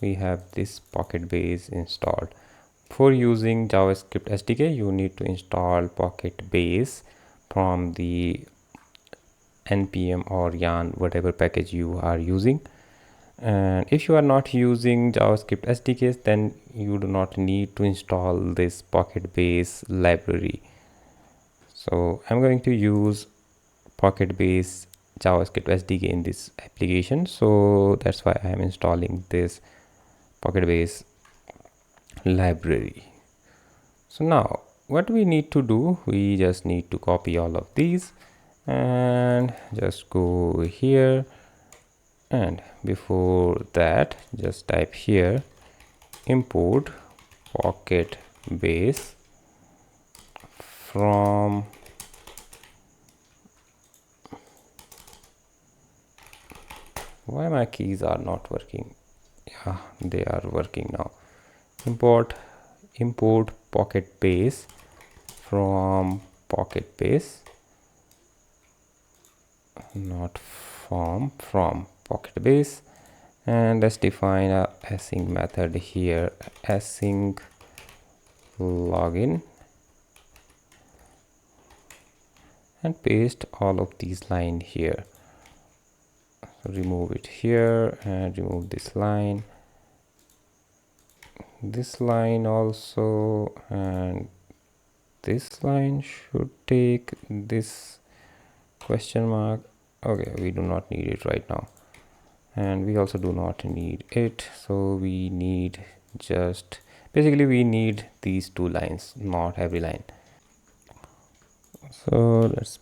we have this PocketBase installed. For using JavaScript SDK, you need to install PocketBase from the npm or yarn, whatever package you are using. And if you are not using JavaScript SDKs, then you do not need to install this PocketBase library. So I'm going to use PocketBase JavaScript SDK in this application, so that's why I am installing this PocketBase library. So now what we need to do, we just need to copy all of these and just go here, and before that just type here import PocketBase from why my keys are not working. Yeah, they are working now. Import PocketBase from PocketBase, not from PocketBase, and let's define a async method here, async login, and paste all of these lines here. So remove it here and remove this line also, and this line should take this question mark. Okay, we do not need it right now, and we also do not need it. So we need just basically we need these two lines, not every line. So let's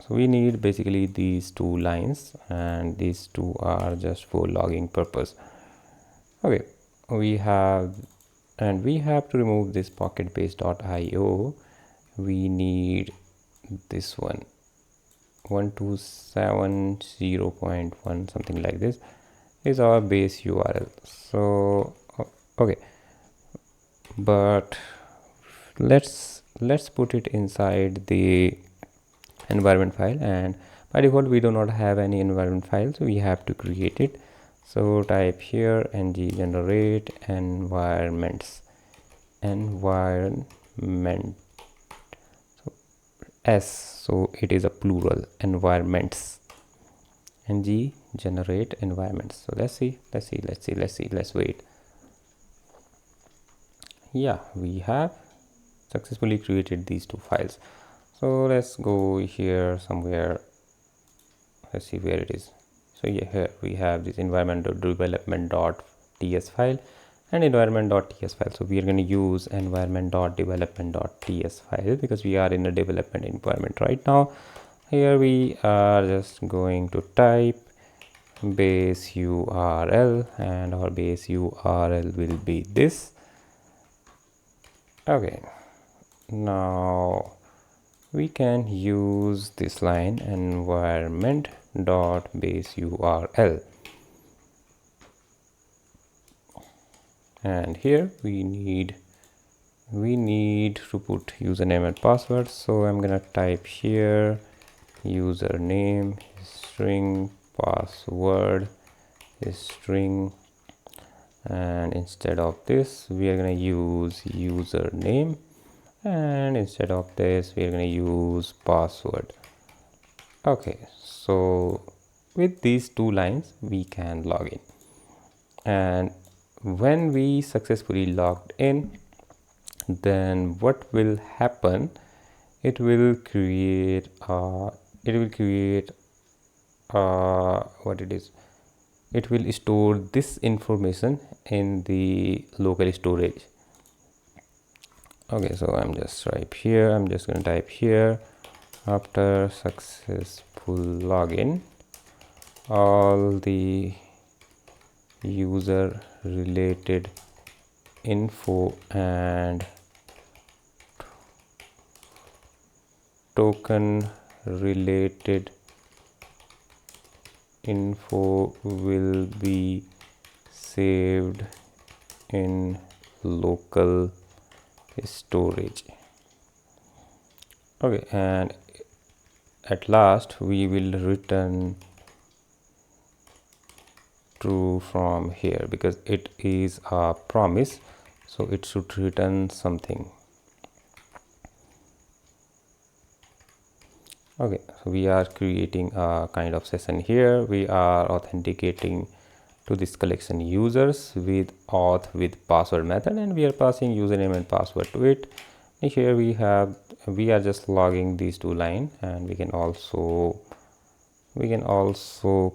so we need basically these two lines, and these two are just for logging purpose. Okay, we have to remove this PocketBase.io. we need this one 1270.1 something like this is our base URL. So okay, but let's put it inside the environment file, and by default we do not have any environment file, so we have to create it. So type here ng generate environment, so so it is a plural, environments, ng generate environments. So let's wait. Yeah, we have successfully created these two files. So let's go here somewhere, let's see where it is. So yeah, here we have this environment.development.ts file and environment.ts file. So we are going to use environment.development.ts file because we are in a development environment right now. Here we are just going to type base URL, and our base URL will be this. Okay, now we can use this line environment.base URL, and here we need to put username and password. So I'm gonna type here username string, password is string, and instead of this we are gonna use username, and instead of this we are going to use password. Okay, so with these two lines we can log in, and when we successfully logged in, then what will happen it will create what it is, it will store this information in the local storage. Okay, so I'm just going to type here, after successful login, all the user related info and token related info will be saved in local storage. Okay, and at last we will return true from here because it is a promise, so it should return something. Okay, so we are creating a kind of session here. We are authenticating to this collection users with auth with password method, and we are passing username and password to it. And here we are just logging these two lines, and we can also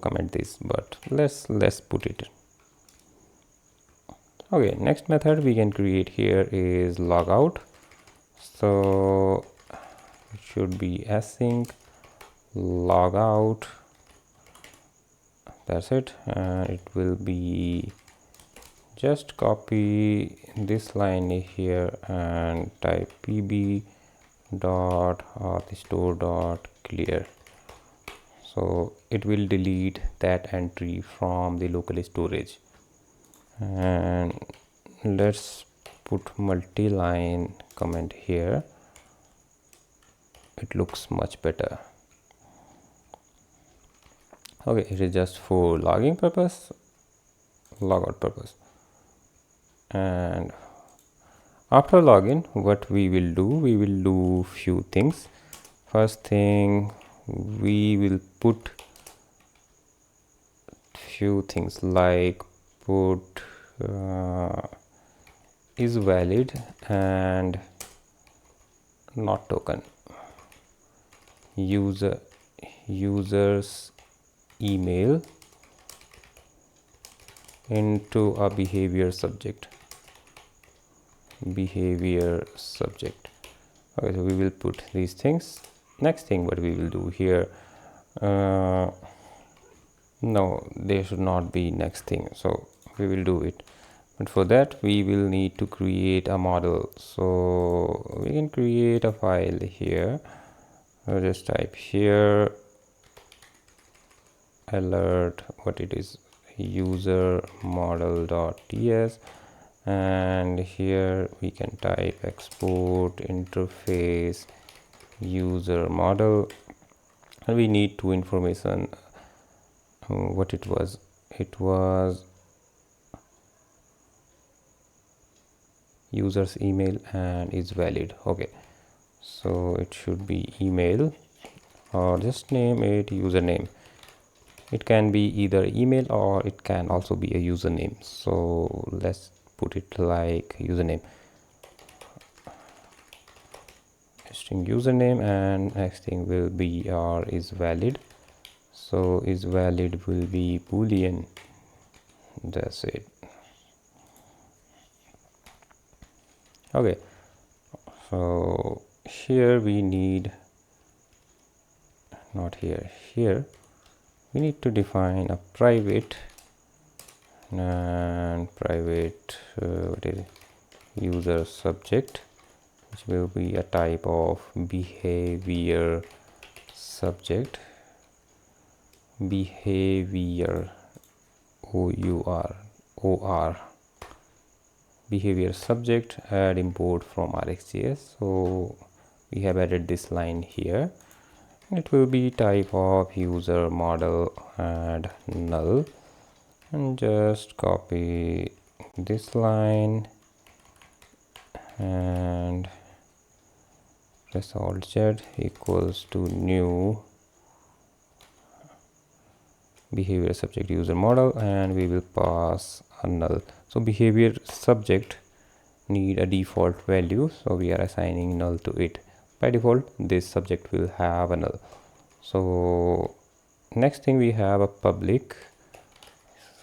comment this, but let's put it. Okay, next method we can create here is logout. So it should be async logout, that's it, and it will be just copy this line here and type pb dot authstore dot clear. So it will delete that entry from the local storage, and let's put multi-line comment here. It looks much better. Okay, it is just for logging purpose, logout purpose. And after login, what we will do few things. First thing, we will put few things like put is valid and not token, user's email into a behavior subject. Okay, so we will put these things. Next thing what we will do here, no, there should not be next thing, so we will do it, but for that we will need to create a model. So we can create a file here. I'll just type here alert, what it is, user model.ts, and here we can type export interface user model, and we need two information. What it was user's email and is valid. Okay, so it should be email, or just name it username. It can be either email or it can also be a username, so let's put it like username, string username, and next thing will be our is valid. So is valid will be boolean, that's it. Okay, so here we need, not here, here we need to define a private and private what is user subject, which will be a type of behavior subject, behavior OR behavior subject, add import from RxJS. So we have added this line here. It will be type of user model add null, and just copy this line and press alt Z equals to new behavior subject user model, and we will pass a null. So behavior subject need a default value, so we are assigning null to it, by default this subject will have a null. So next thing we have a public.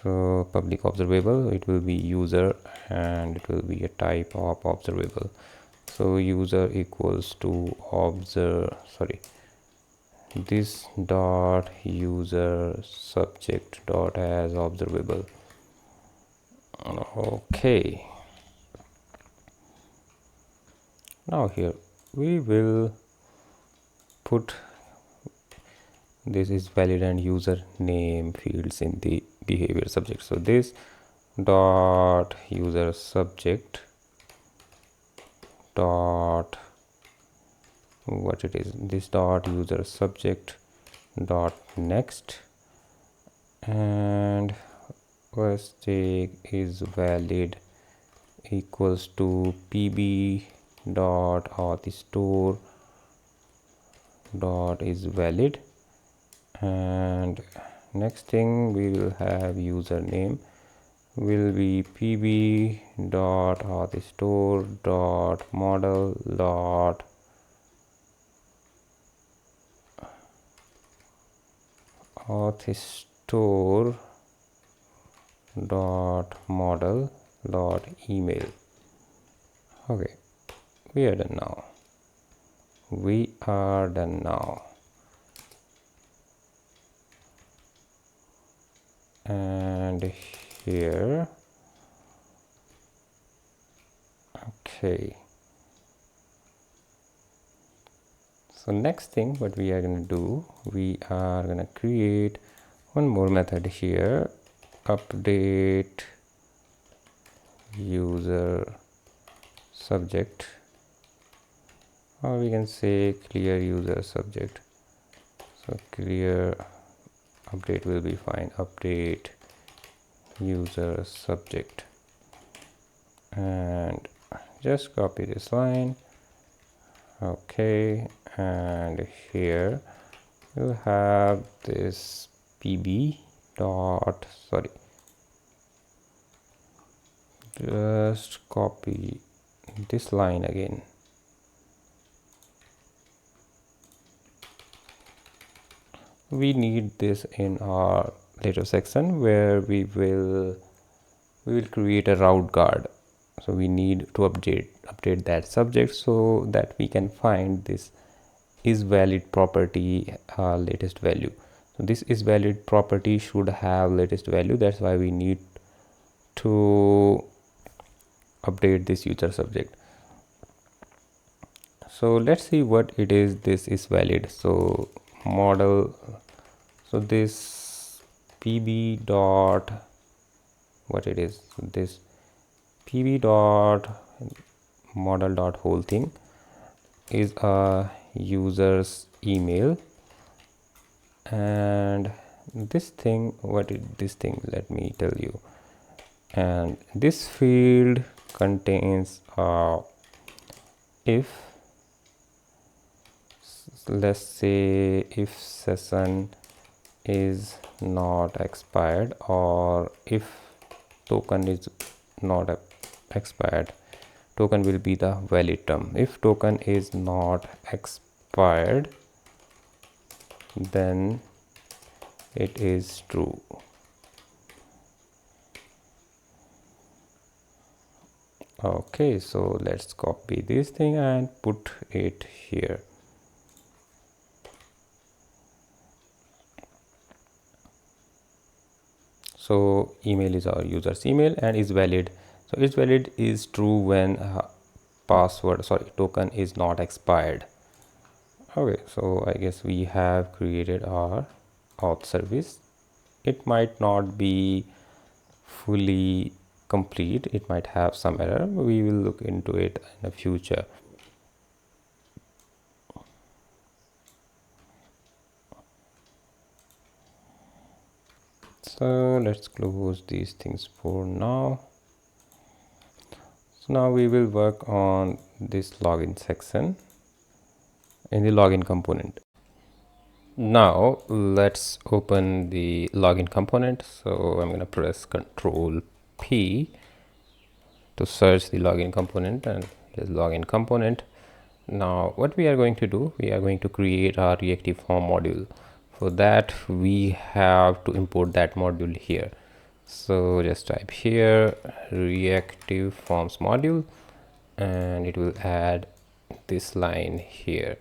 So public observable, it will be user and it will be a type of observable. So user equals to this dot user subject dot as observable. Okay, now here we will put this is valid and user name fields in the behavior subject. So this dot user subject dot what it is, this dot user subject dot next, and first take is valid equals to pb dot auth store dot is valid, and next thing we will have username will be pb dot auth store dot model dot auth store dot model dot email. Okay, we are done now. We are done now. And here, okay. So next thing what we are going to do, we are going to create one more method here, update user subject, or we can say clear user subject. So clear update will be fine, update user subject, and just copy this line. Okay, and here you have this pb dot just copy this line again. We need this in our later section where we will create a route guard. So we need to update that subject so that we can find this is valid property latest value. So this is valid property should have latest value. That's why we need to update this user subject. So let's see what it is. This is valid. So model, so this pb dot what it is, this pb dot model dot whole thing is a user's email, and this thing, what is this thing, let me tell you, and this field contains if, let's say if session is not expired, or if token is not expired, token will be the valid term. If token is not expired, then it is true. Okay, so let's copy this thing and put it here. So email is our user's email and is valid. So is valid is true when token is not expired. Okay, so I guess we have created our auth service. It might not be fully complete, it might have some error. We will look into it in the future. So let's close these things for now. So now we will work on this login section in the login component. Now let's open the login component. So I'm going to press Ctrl P to search the login component, and here's login component. Now what we are going to do, we are going to create our reactive form module. For that we have to import that module here. So just type here reactive forms module, and it will add this line here,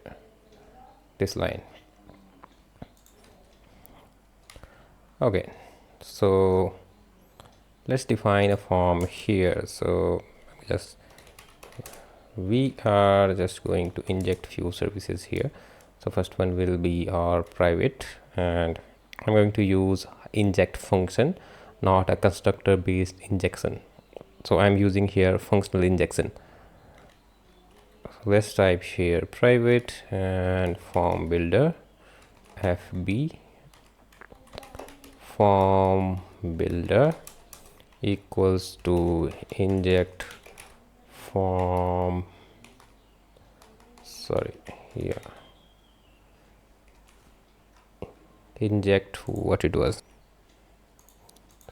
this line. Okay, so let's define a form here. So just we are just going to inject few services here. So first one will be our private, and I'm going to use inject function, not a constructor based injection. So I'm using here functional injection. So let's type here private and form builder fb form builder equals to inject form, sorry, here inject what it was.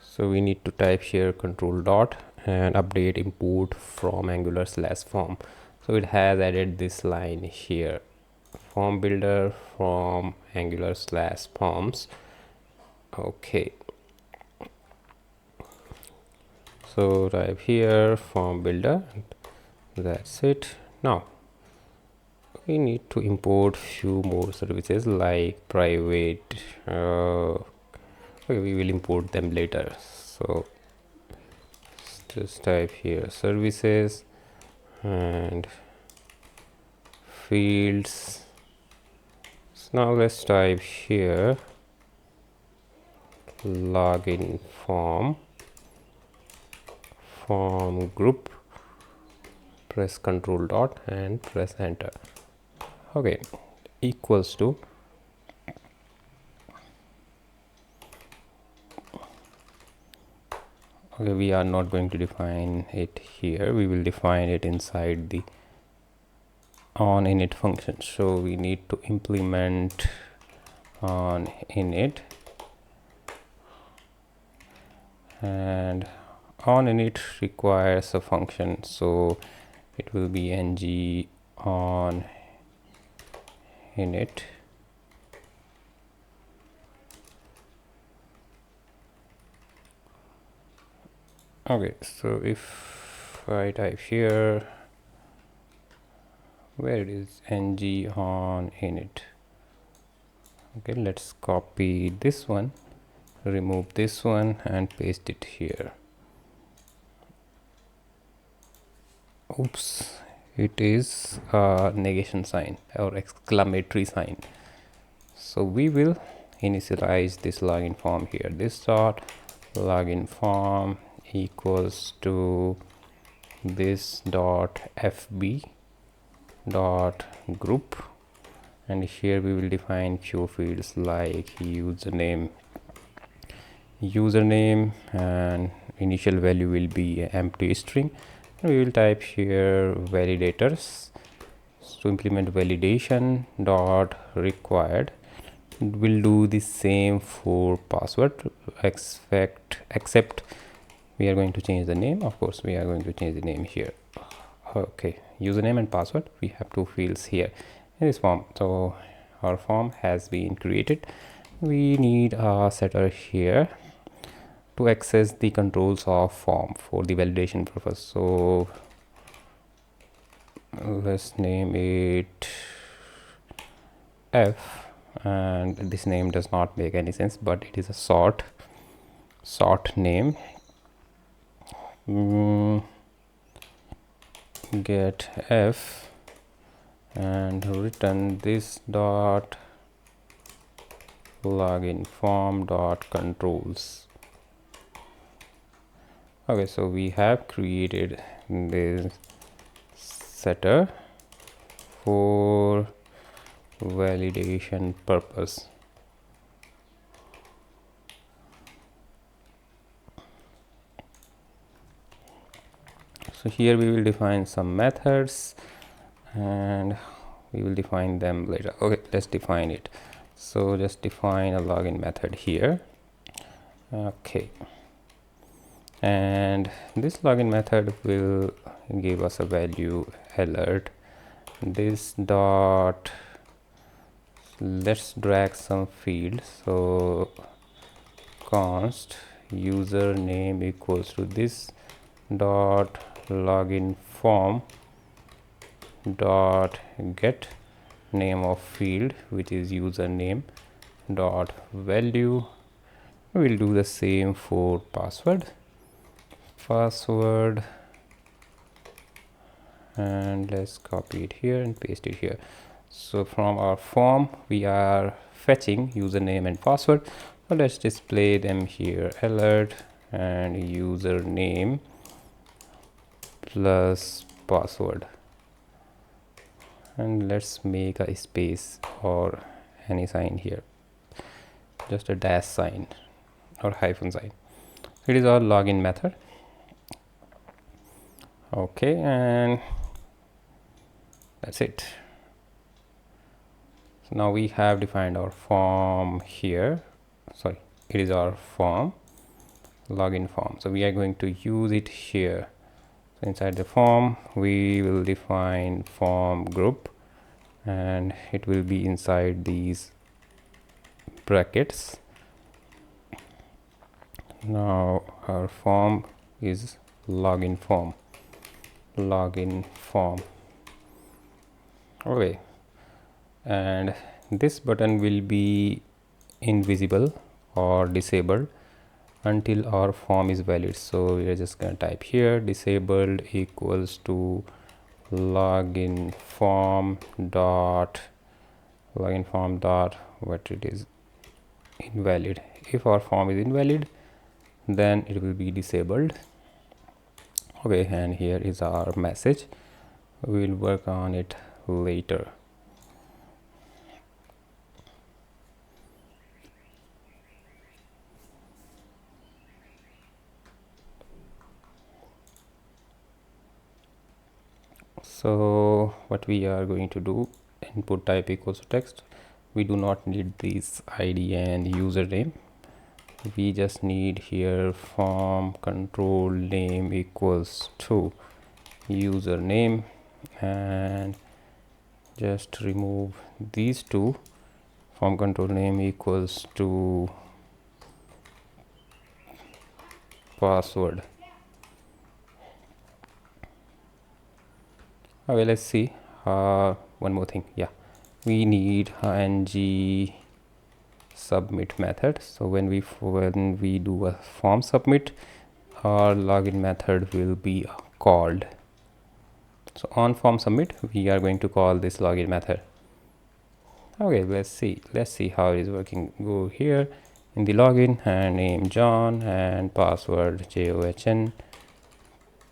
So we need to type here control dot and update import from angular slash form. So it has added this line here, form builder from angular slash forms. Okay, so type here form builder, that's it. Now we need to import few more services like private. Okay, we will import them later. So just type here services and fields. So now let's type here login form group, press control dot and press enter. Okay, equals to okay, we are not going to define it here, we will define it inside the on init function. So we need to implement on init, and on init requires a function, so it will be ng on init. Okay, so if I type here, where it is, ng on init. Okay, let's copy this one, remove this one and paste it here. Oops, it is a negation sign or exclamatory sign. So we will initialize this login form here. This dot login form equals to this dot fb dot group, and here we will define few fields like username, and initial value will be an empty string. And we will type here validators. To implement validation dot required, will do the same for password, except we are going to change the name. Of course we are going to change the name here. Okay, username and password, we have two fields here in this form. So our form has been created. We need a setter here to access the controls of form for the validation purpose. So let's name it f, and this name does not make any sense, but it is a sort name. Get f and return this dot login form dot controls. Okay, so we have created this setter for validation purpose. So here we will define some methods and we will define them later. Okay, let's define it. So just define a login method here. Okay, and this login method will give us a value alert, this dot, let's drag some fields. So const username equals to this dot login form dot get name of field, which is username, dot value. We'll do the same for password, and let's copy it here and paste it here. So from our form we are fetching username and password, so let's display them here, alert and username plus password, and let's make a space or any sign here, just a dash sign or hyphen sign. It is our login method. Okay, and that's it. So now we have defined our form here. Sorry, it is our form, login form. So we are going to use it here. So inside the form we will define form group, and it will be inside these brackets. Now our form is login form. Okay, and this button will be invisible or disabled until our form is valid. So we are just going to type here disabled equals to login form dot what it is, invalid. If our form is invalid, then it will be disabled. Okay, and here is our message. We will work on it later. So what we are going to do, input type equals to text. We do not need this ID and username. We just need here form control name equals to username, and just remove these two. Form control name equals to password. Okay, let's see. One more thing. Yeah, we need ng submit method. So when we do a form submit, our login method will be called. So on form submit we are going to call this login method. Okay, let's see how it is working. Go here in the login and name John and password JOHN,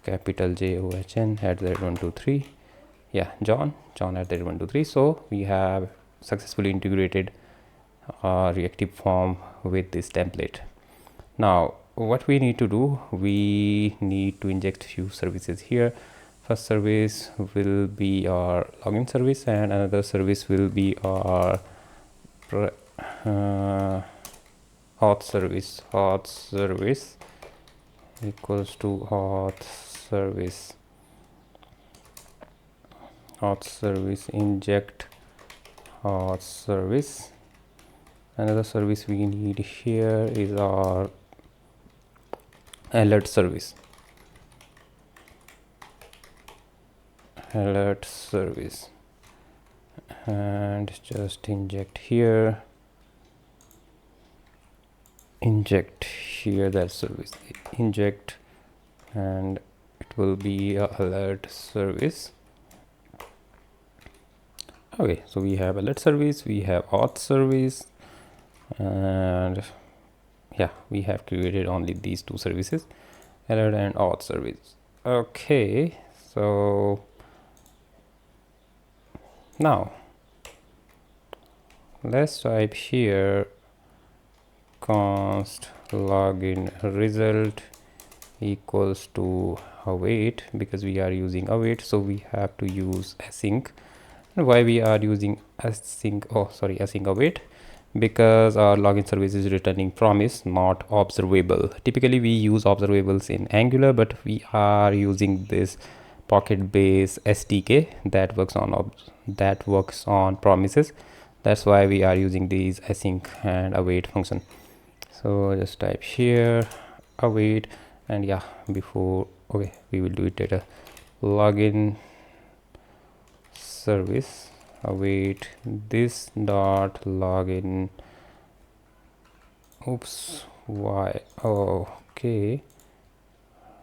capital JOHN @123. Yeah, John @123. So we have successfully integrated reactive form with this template. Now what we need to do, we need to inject few services here. First service will be our login service, and another service will be our auth service equals to auth service inject auth service. Another service we need here is our alert service, and just inject here that service, inject, and it will be a alert service. Okay, so we have alert service, we have auth service, and yeah, we have created only these two services, alert and auth service. Okay, so now let's type here const login result equals to await, because we are using await, so we have to use async. And why we are using async await? Because our login service is returning promise, not observable. Typically we use observables in Angular, but we are using this PocketBase SDK that works on promises. That's why we are using these async and await function. So just type here await, and yeah, before okay, we will do it later. Login service await this dot login. Oops, why? Oh, okay.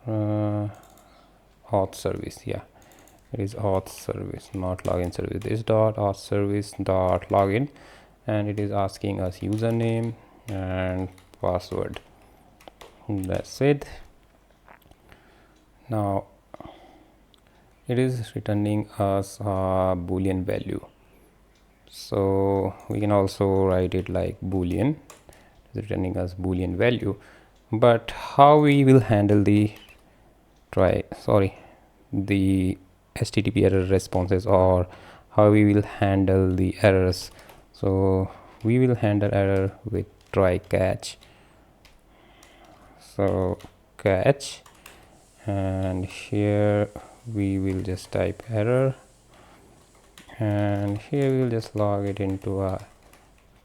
Auth service, yeah, it is auth service, not login service. This dot auth service dot login, and it is asking us username and password. That's it. Now it is returning us a boolean value, so we can also write it like boolean. It's returning us boolean value. But how we will handle the the HTTP error responses, or how we will handle the errors? So we will handle error with try catch. So catch, and here we will just type error, and here we will just log it into a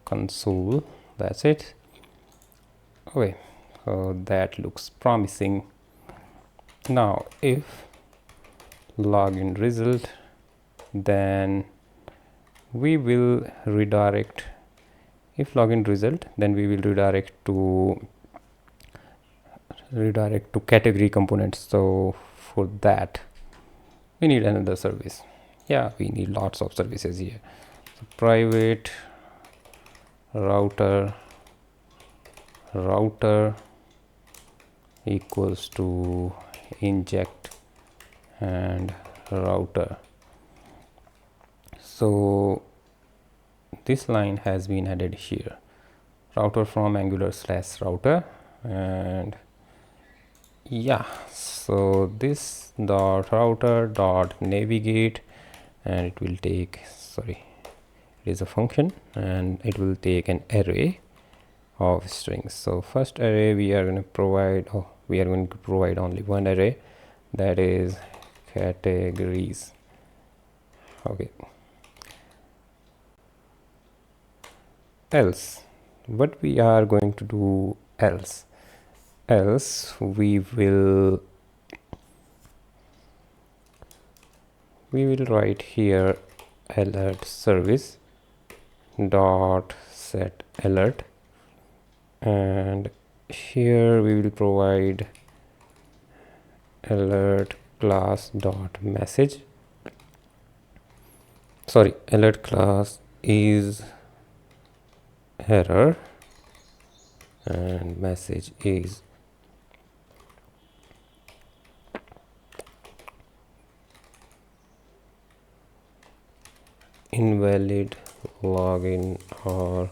console. That's it. Okay, so that looks promising. Now if login result, then we will redirect. If login result, then we will redirect to category components. So for that we need another service. Yeah, we need lots of services here. So private router equals to inject and router. So this line has been added here, router from angular / router, and yeah, so this dot router dot navigate, and it will take, sorry, it is a function, and it will take an array of strings. So first array we are going to provide, we are going to provide only one array, that is categories. Okay, else what we are going to do, else we will write here alert service dot set alert, and here we will provide alert class dot message. Sorry, alert class is error and message is invalid login or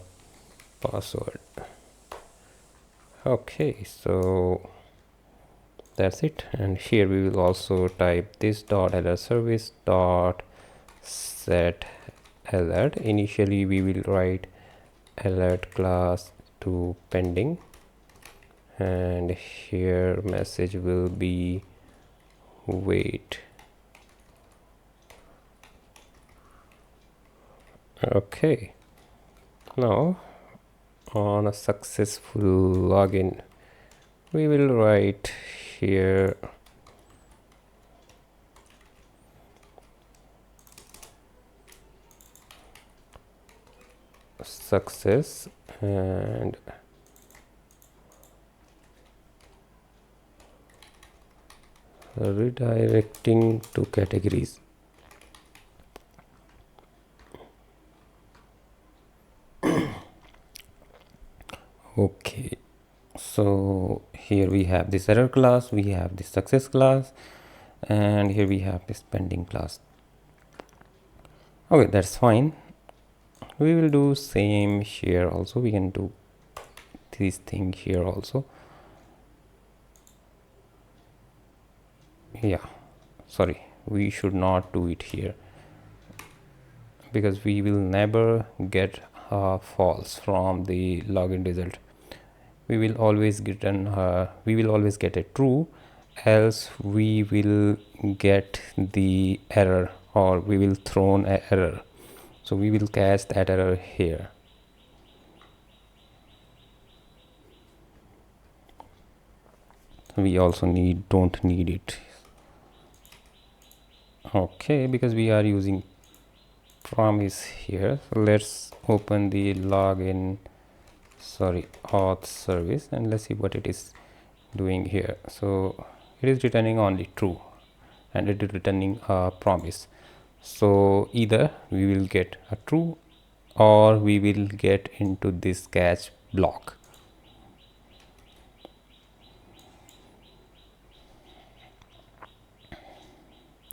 password. Okay, so that's it. And here we will also type this dot alert service dot set alert. Initially we will write alert class to pending, and here message will be wait. Okay, now on a successful login we will write here success and redirecting to categories. Okay, so here we have this error class, we have this success class, and here we have this pending class. Okay, that's fine. We will do same here also. We can do this thing here also. Yeah, sorry, we should not do it here because we will never get false from the login result. We will always get a true, else we will get the error, or we will thrown an error. So we will catch that error here. We also don't need it. Okay, because we are using promise here. So let's open the auth service, and let's see what it is doing here. So it is returning only true, and it is returning a promise. So either we will get a true, or we will get into this catch block.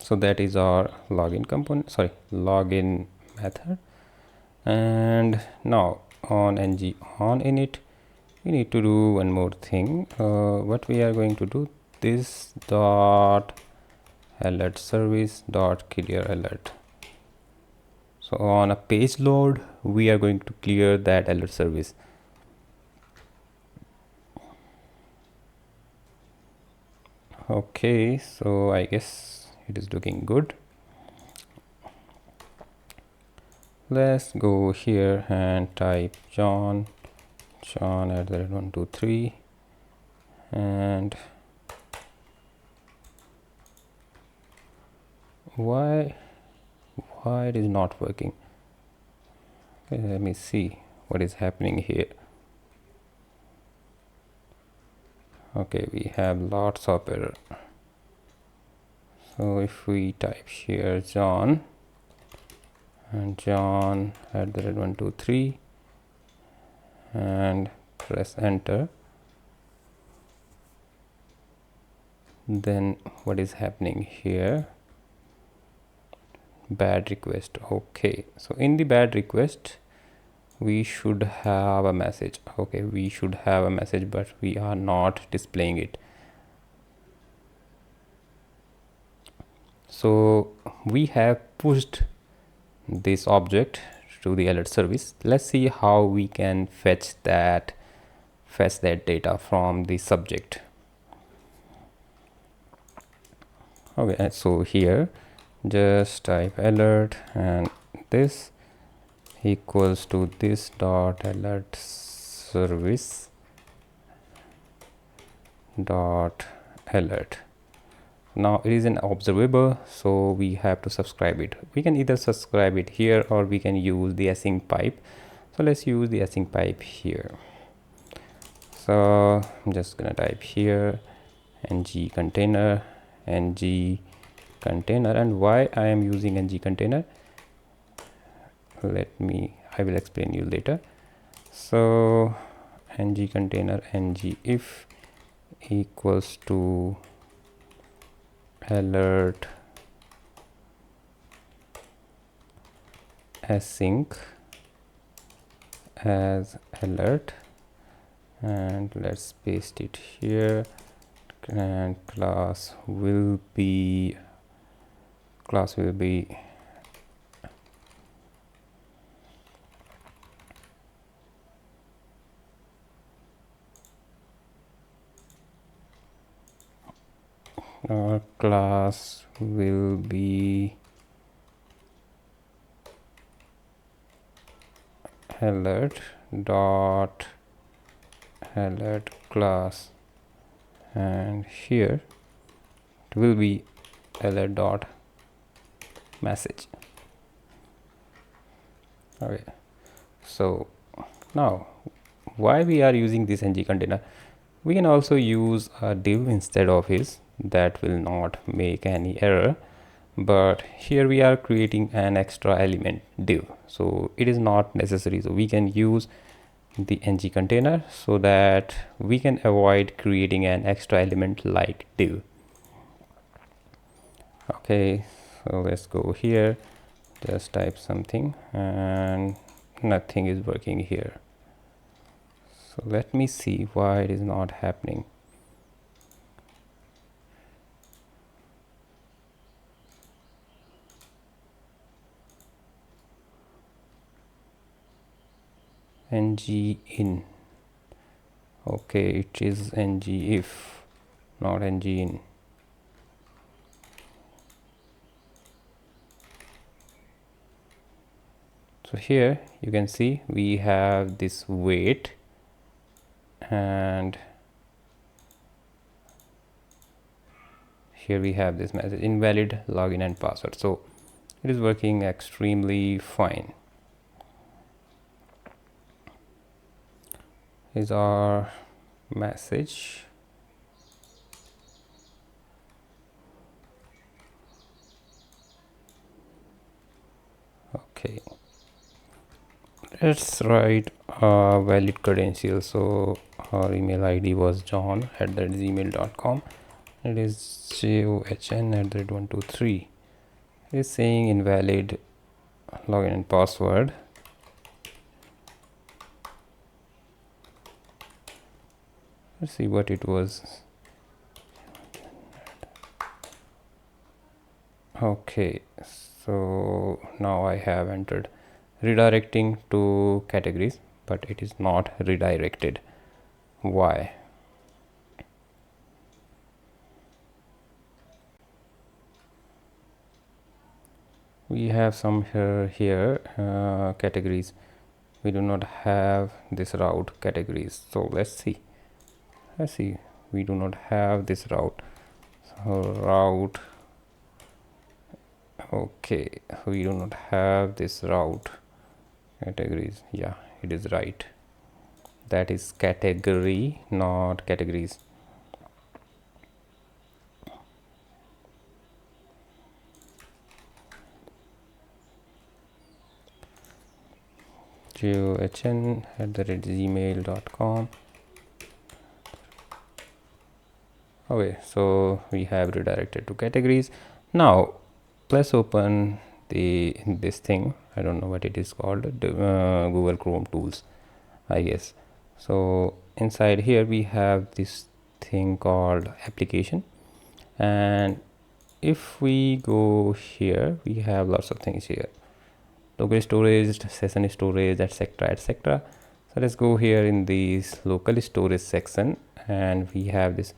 So that is our login method. And now on on init, we need to do one more thing. What we are going to do, this dot alert service dot clear alert. So on a page load, we are going to clear that alert service. Okay, so I guess it is looking good. Let's go here and type John at the 123, and why it is not working? Okay, let me see what is happening here. Okay, we have lots of error. So if we type here John and John at the 123 and press enter, then what is happening here? Bad request. Okay, so in the bad request we should have a message. Okay, we should have a message, but we are not displaying it. So we have pushed this object to the alert service. Let's see how we can fetch that data from the subject. Okay, so here just type alert, and this equals to this dot alert service dot alert. Now it is an observable, so we have to subscribe it. We can either subscribe it here, or we can use the async pipe. So let's use the async pipe here. So I'm just gonna type here ng container, and why I am using ng container, I will explain you later. So ng container ng if equals to alert async as alert, and let's paste it here, and class will be alert dot alert class, and here it will be alert dot message. Okay, so now why we are using this ng container? We can also use a div instead of his. That will not make any error, but here we are creating an extra element div, so it is not necessary. So we can use the ng container so that we can avoid creating an extra element like div. Okay, so let's go here, just type something, and nothing is working here. So let me see why it is not happening. Ng in. Okay, it is ng if, not ng in. So here you can see we have this wait, and here we have this message invalid login and password. So it is working extremely fine. Is our message. Okay, let's write a valid credential. So our email ID was john@gmail.com. It is john@123. It is saying invalid login and password. Let's see what it was. Okay, so now I have entered redirecting to categories, but it is not redirected. Why? We have some here categories. We do not have this route categories. So let's see. We do not have this route. So route. Okay, we do not have this route categories. Yeah, it is right. That is category, not categories. john@gmail.com. Okay, so we have redirected to categories. Now let's open this thing. I don't know what it is called. Google Chrome tools, I guess. So inside here we have this thing called application, and if we go here we have lots of things here: local storage, session storage, etc, etc. So let's go here in this local storage section, and we have this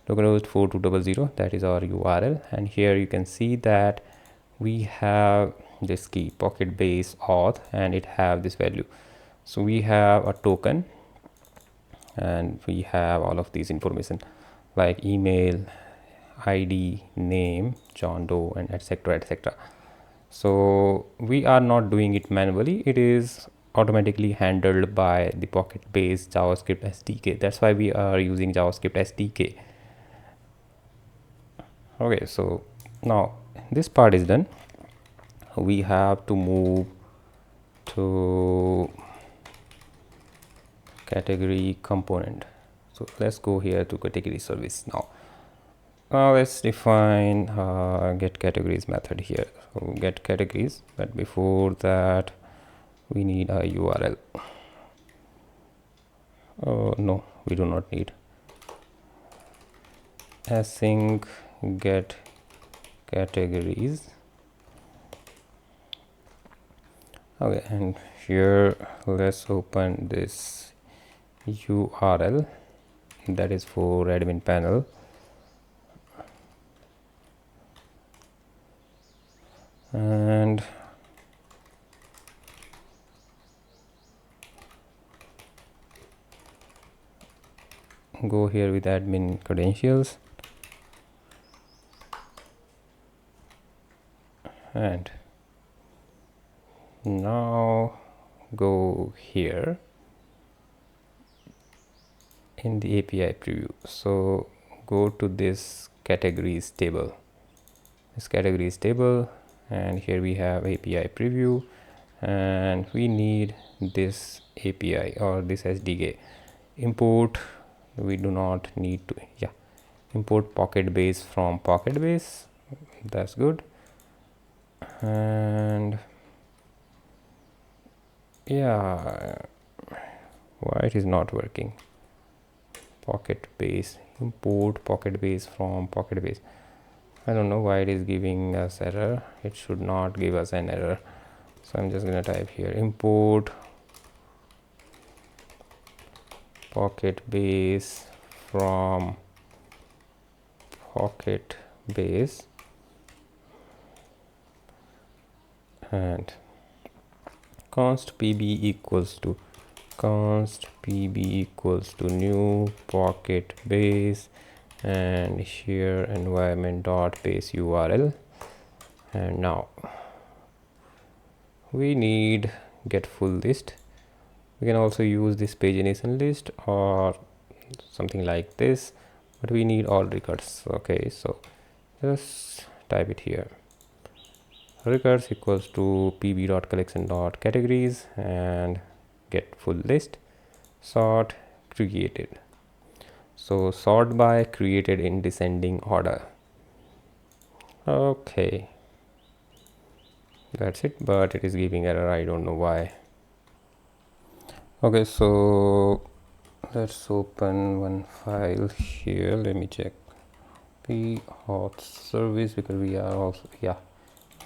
localhost 4200, that is our URL, and here you can see that we have this key PocketBase auth, and it have this value. So we have a token, and we have all of these information like email, ID, name, John Doe, and etc, etc. So we are not doing it manually, it is automatically handled by the PocketBase JavaScript SDK. That's why we are using JavaScript SDK. Okay, so now this part is done. We have to move to category component. So let's go here to category service. Now let's define get categories method here. So get categories, but before that we need a URL. No, we do not need. Async get categories. Okay, and here let's open this URL that is for admin panel, and go here with admin credentials, and now go here in the API preview. So go to this categories table, and here we have API preview, and we need this API or this SDK. Import, we do not need to, yeah, import PocketBase from PocketBase. That's good. And yeah, why it is not working? PocketBase, import PocketBase from PocketBase. I don't know why it is giving us error. It should not give us an error. So I'm just gonna type here import PocketBase from PocketBase, and const pb equals to new pocket base, and here environment dot base URL. And now we need get full list. We can also use this pagination list or something like this, but we need all records. Okay, so just type it here. Records equals to pb.collection.categories and get full list sort created. So sort by created in descending order. Okay, that's it, but it is giving error. I don't know why. Okay, so let's open one file here. Let me check p auth service, because we are also, yeah,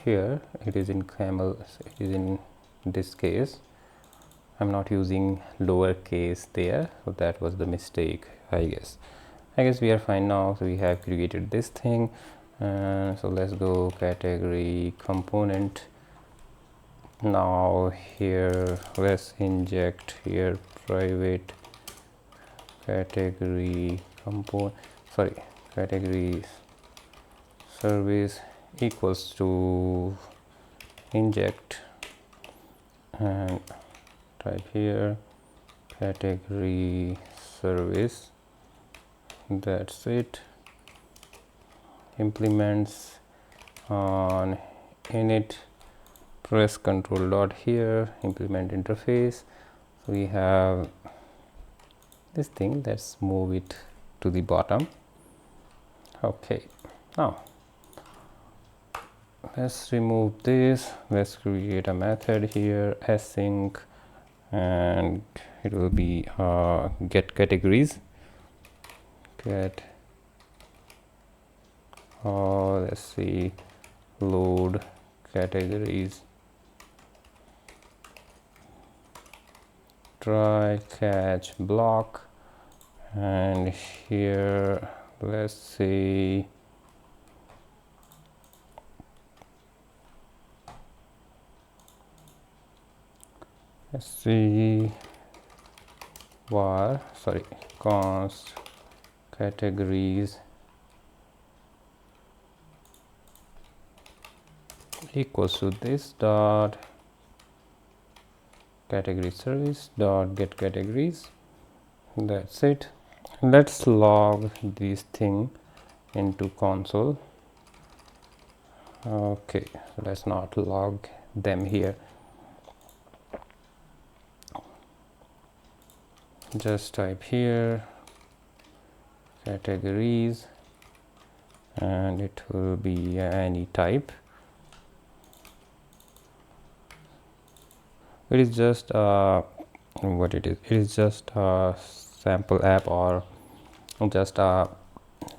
here it is in camel. It is in this case. I'm not using lowercase there, so that was the mistake. I guess we are fine now. So we have created this thing, so let's go category component. Now here let's inject here private category component, sorry, category service equals to inject, and type here category service. That's it. Implements on init, press control dot here, implement interface. So we have this thing. Let's move it to the bottom. Okay, now let's remove this. Let's create a method here, async, and it will be get categories. Get, let's see, load categories, try catch block, and here let's see var, sorry, const categories equals to this dot category service dot get categories. That's it. Let's log this thing into console. Okay, let's not log them here. Just type here categories, and it will be any type. It is just what it is just a sample app or just a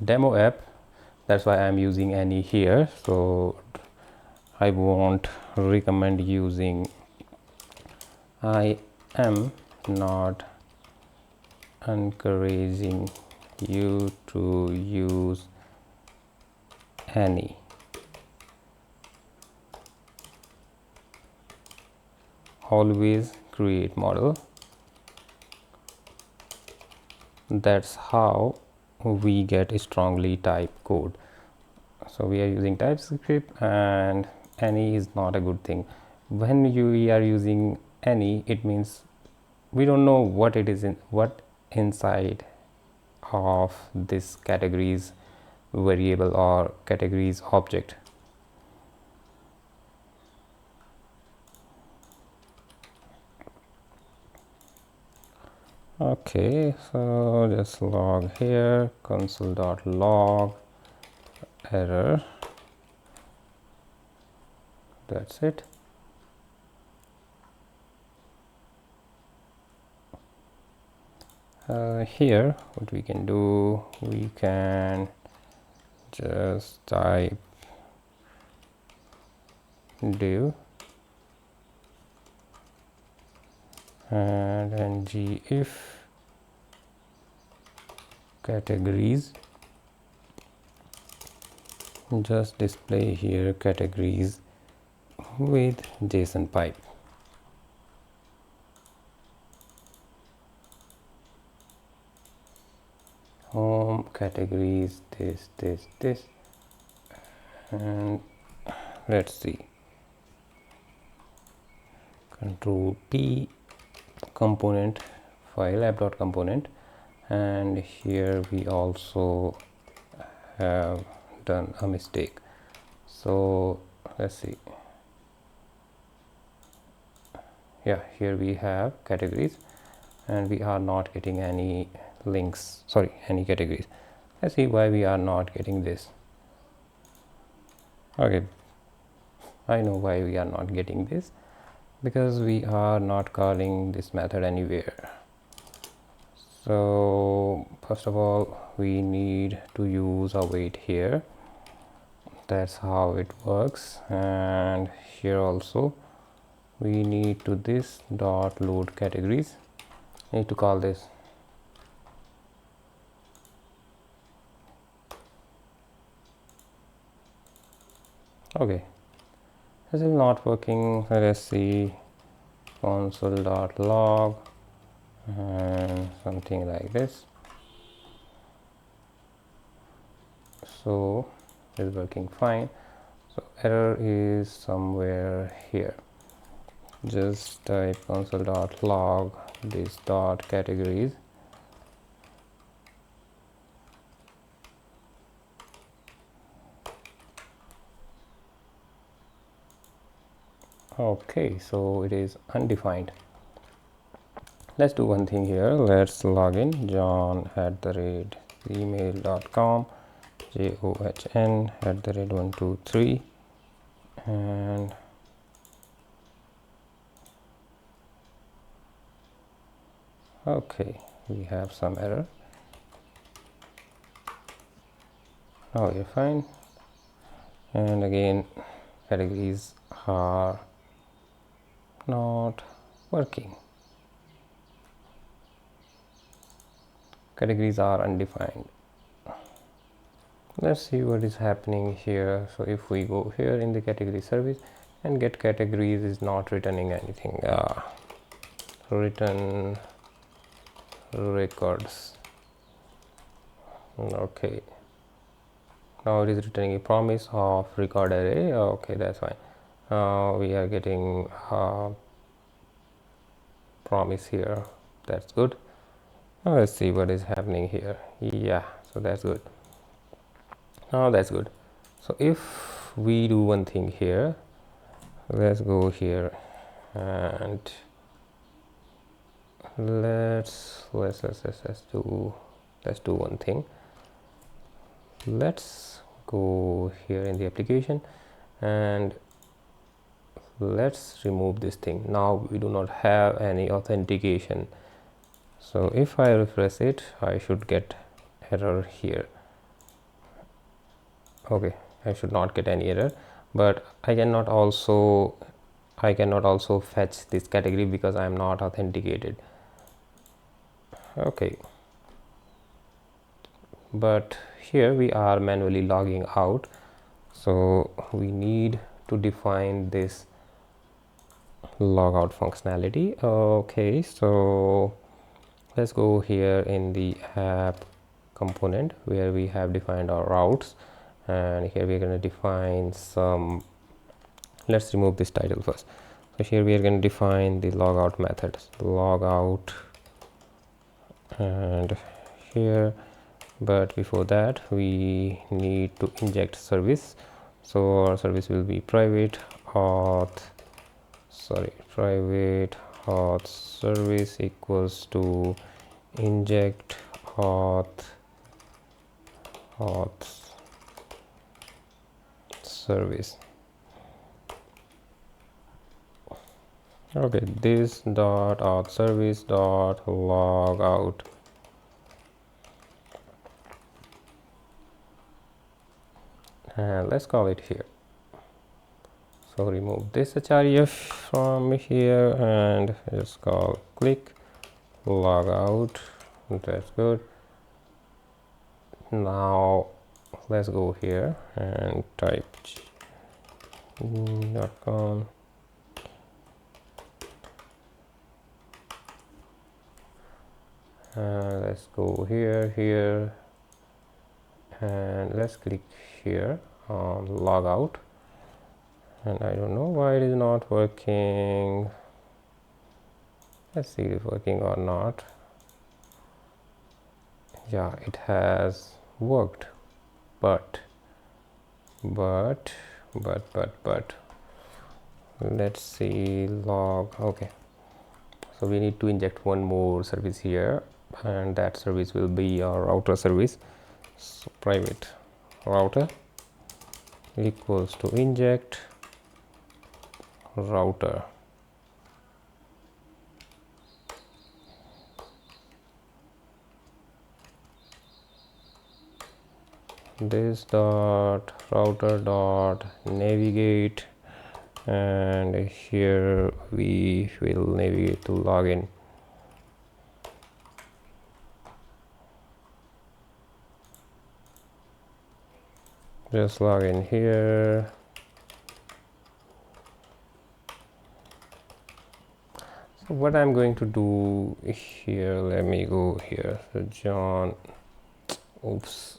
demo app. That's why I'm using any here. So I won't recommend using. I am not encouraging you to use any. Always create model. That's how we get a strongly typed code. So we are using TypeScript, and any is not a good thing. When we are using any, it means we don't know what it is in what inside of this categories variable or categories object. Okay, so just log here console.log error. That's it. Here what we can do, we can just type div and ng if categories, just display here categories with JSON pipe. home categories, this, and let's see, control P, component file app.component, and here we also have done a mistake. So let's see, yeah, here we have categories and we are not getting any links, sorry, any categories. Let's see why we are not getting this. Okay, I know why we are not getting this, because we are not calling this method anywhere. So first of all, we need to use await here. That's how it works. And here also we need to this dot load categories. Need to call this. Okay, this is not working. Let's see, console.log and something like this. So it's working fine. So error is somewhere here. Just type console.log this dot categories. Okay, so it is undefined. Let's do one thing here. Let's log in john@gmail.com, john@123, and okay, we have some error. Now we're fine. And again, categories are not working. Categories are undefined. Let's see what is happening here. So if we go here in the category service, and get categories is not returning anything. Return records. Okay, now it is returning a promise of record array. Okay, that's fine. We are getting promise here. That's good. Now let's see what is happening here. Yeah, so that's good. Now that's good. So if we do one thing here, let's go here and let's do one thing. Let's go here in the application and let's remove this thing. Now we do not have any authentication. So if I refresh it, I should get error here. Okay, I should not get any error, but I cannot also fetch this category because I am not authenticated. Okay, but here we are manually logging out, so we need to define this logout functionality. Okay, so let's go here in the app component where we have defined our routes, and here we are going to define some. Let's remove this title first. So here we are going to define the logout methods, logout, and here, but before that we need to inject service. So our service will be private auth service equals to inject auth service. Okay, this dot auth service dot logout. And let's call it here. So remove this href from here and just call click logout. That's good. Now let's go here and type .com. Let's go here, and let's click here on logout, and I don't know why it is not working. Let's see if it's working or not. Yeah, it has worked, but let's see log. Okay, so we need to inject one more service here, and that service will be our router service. So private router equals to inject router. This dot router dot navigate, and here we will navigate to login. Just log in here. So what I'm going to do here, let me go here. So John, oops,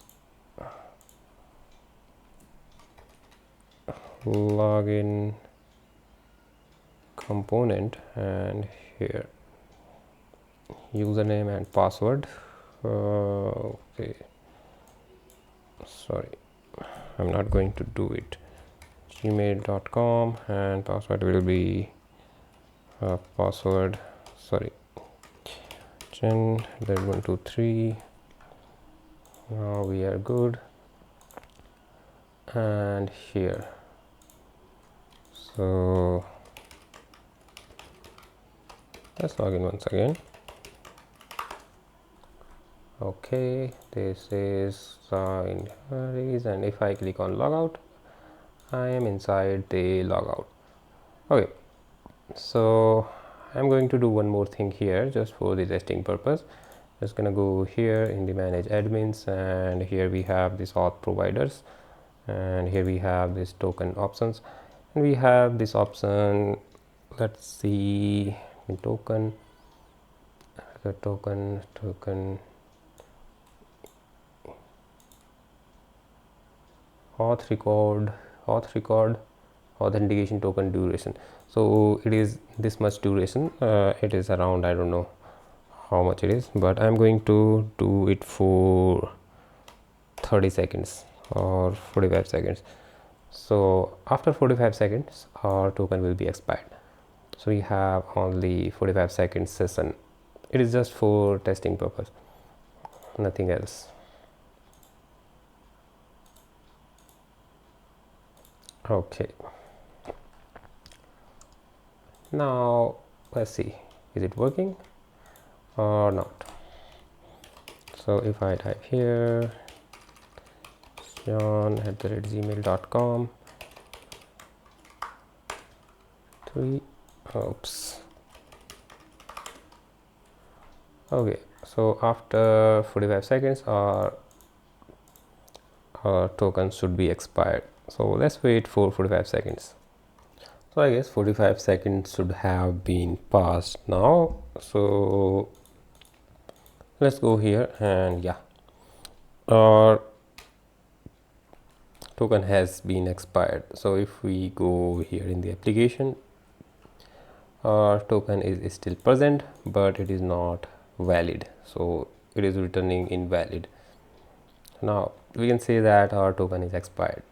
login component, and here username and password. Okay, sorry, I'm not going to do it. gmail.com, and password will be password, sorry, Chen, then 123. Now we are good, and here, so let's log in once again. Okay, this is inquiries, and if I click on logout, I am inside the logout. Okay, so I'm going to do one more thing here just for the testing purpose. Just gonna go here in the manage admins, and here we have this auth providers, and here we have this token options, and we have this option. Let's see the token, auth record authentication token duration. So it is this much duration. It is around, I don't know how much it is, but I'm going to do it for 30 seconds or 45 seconds. So after 45 seconds our token will be expired. So we have only 45 seconds session. It is just for testing purpose, nothing else. Okay, now let's see, is it working or not? So if I type here john@gmail.com 3, oops. Okay, so after 45 seconds our token should be expired. So let's wait for 45 seconds. So I guess 45 seconds should have been passed now. So let's go here, and yeah, our token has been expired. So if we go here in the application, our token is still present, but it is not valid, so it is returning invalid. Now we can say that our token is expired.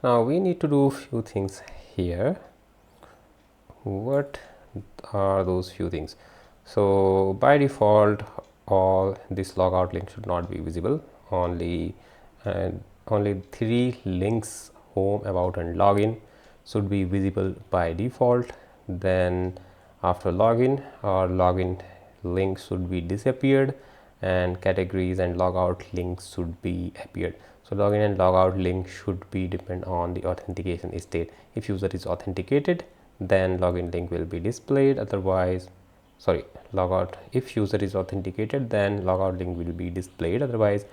Now we need to do few things here. What are those few things? So by default all this logout link should not be visible. Only 3 links, home, about, and login, should be visible by default. Then after login, our login link should be disappeared, and categories and logout links should be appeared. So login and logout link should be depend on the authentication state. If user is authenticated, then login link will be displayed, otherwise, sorry, logout, if user is authenticated, then logout link will be displayed, otherwise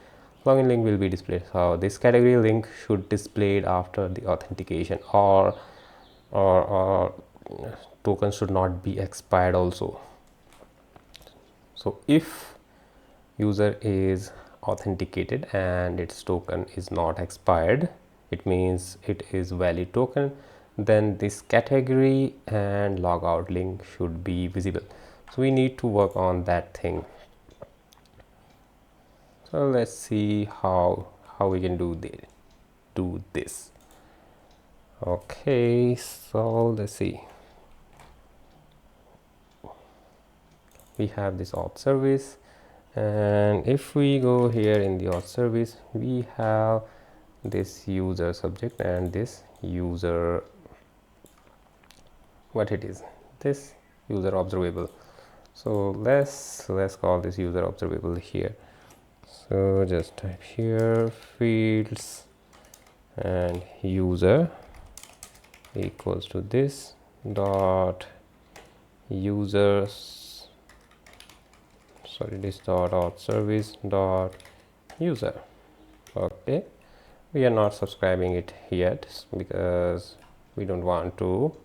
login link will be displayed. So this category link should displayed after the authentication, or token should not be expired also. So if user is authenticated and its token is not expired, it means it is valid token, then this category and logout link should be visible. So we need to work on that thing. So let's see how we can do this. Okay, so let's see. We have this auth service, and if we go here in the auth service, we have this user subject and this user, what it is, this user observable. So let's call this user observable here. So just type here fields and user equals to this dot users, sorry, this dot auth service dot user. Okay, we are not subscribing it yet because we don't want to,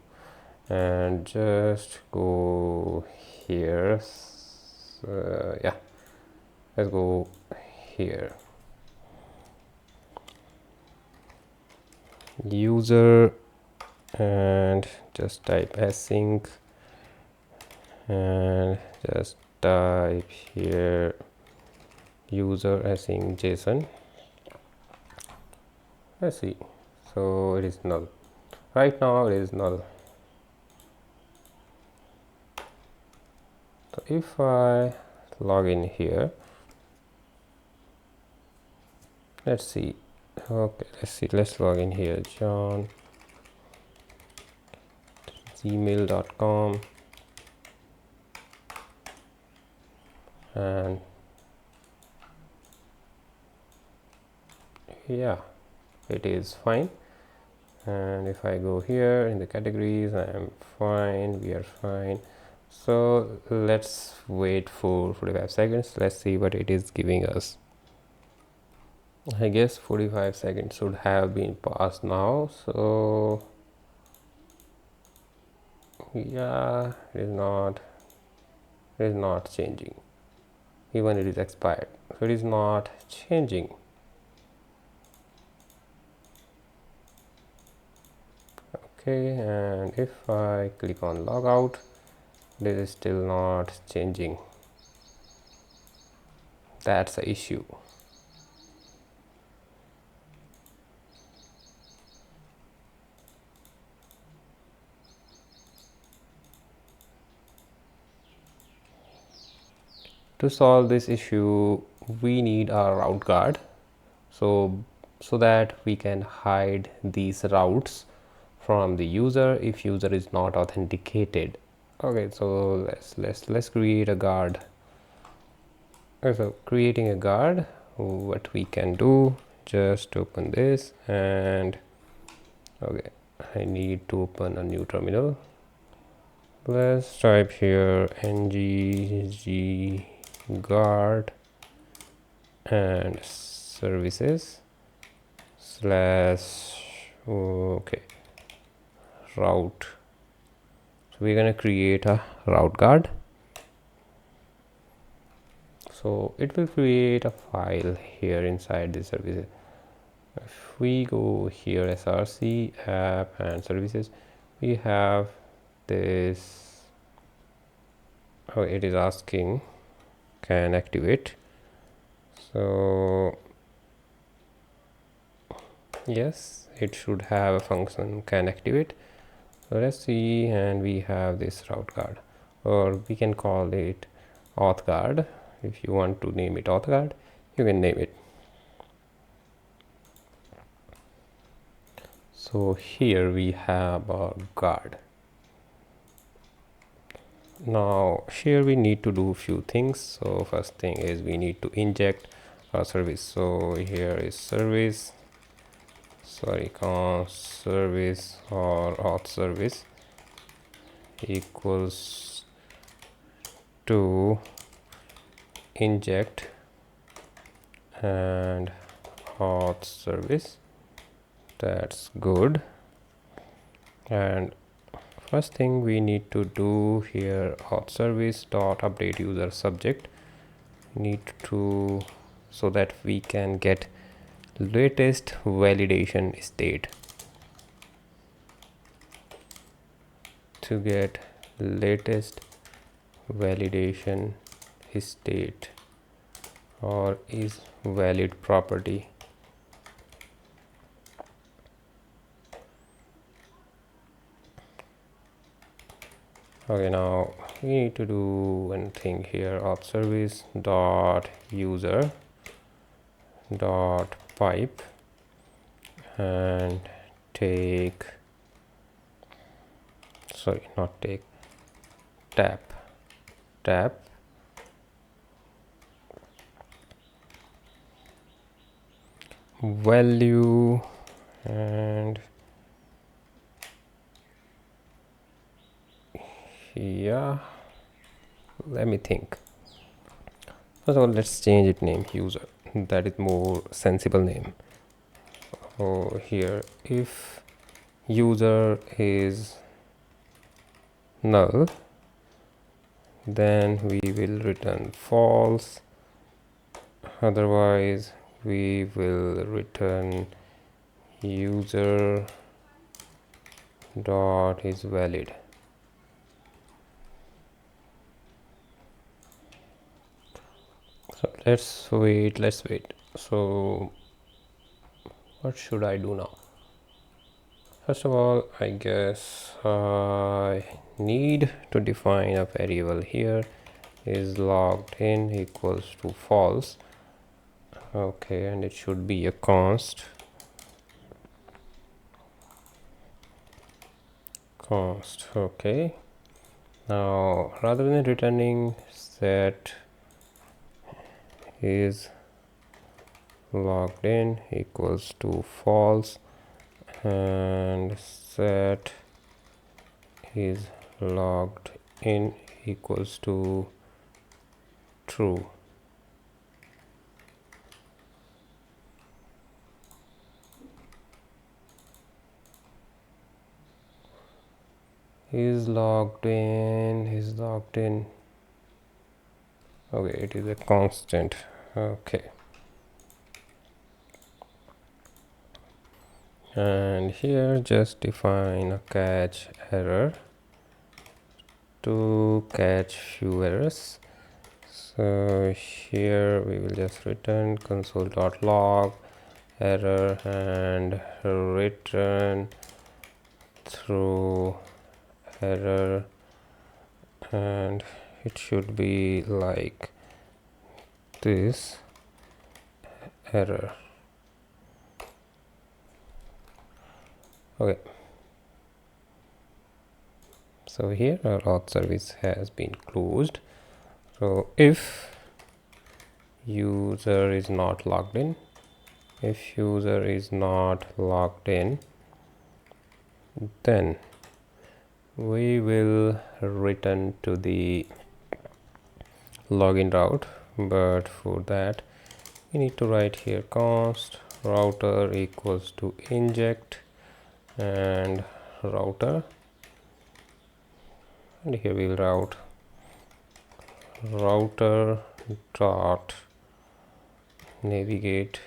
and just go here. Yeah, let's go here, user, and just type async and just type here user async JSON. Let's see. So it is null. Right now it is null. So if I log in here, let's see. Okay, let's see. Let's log in here. John gmail.com, and yeah, it is fine. And if I go here in the categories, I am fine, we are fine. So let's wait for 45 seconds. Let's see what it is giving us. I guess 45 seconds should have been passed now. So yeah, it is not changing. Even it is expired, so it is not changing. Okay, and if I click on logout, this is still not changing. That's the issue. To solve this issue, we need a route guard, so that we can hide these routes from the user if user is not authenticated. Okay, so let's create a guard. Okay, so creating a guard, what we can do, just open this, and okay, I need to open a new terminal. Let's type here ng guard and services slash, okay, route. So we're going to create a route guard. So it will create a file here inside the services. If we go here src app and services, we have this. Oh, it is asking can activate. So yes, it should have a function can activate. So let's see, and we have this route guard, or we can call it auth guard. If you want to name it auth guard, you can name it. So here we have a guard. Now here we need to do a few things. So first thing is we need to inject our service. So here is service, sorry, const service or auth service equals to inject and auth service. That's good. And first thing we need to do here, auth service dot update user subject, need to so that we can get latest validation state. To get latest validation state or is valid property. Okay, now we need to do one thing here. Auth service dot user dot pipe and take, sorry, not take, tap value, and yeah, let me think. First of all, let's change it name user. That is more sensible name. Oh, here if user is null, then we will return false. Otherwise, we will return user dot is valid. So let's wait. So what should I do now? First of all, I guess I need to define a variable here. Is logged in equals to false. Okay, and it should be a const. Okay, now rather than returning set is logged in equals to false and set is logged in equals to true. Is logged in. Okay, it is a constant. Okay, and here just define a catch error to catch few errors. So here we will just return console.log error and return through error, and it should be like this error. Okay, so here our auth service has been closed. So if user is not logged in, then we will return to the login route, but for that we need to write here const router equals to inject and router, and here we will route router dot navigate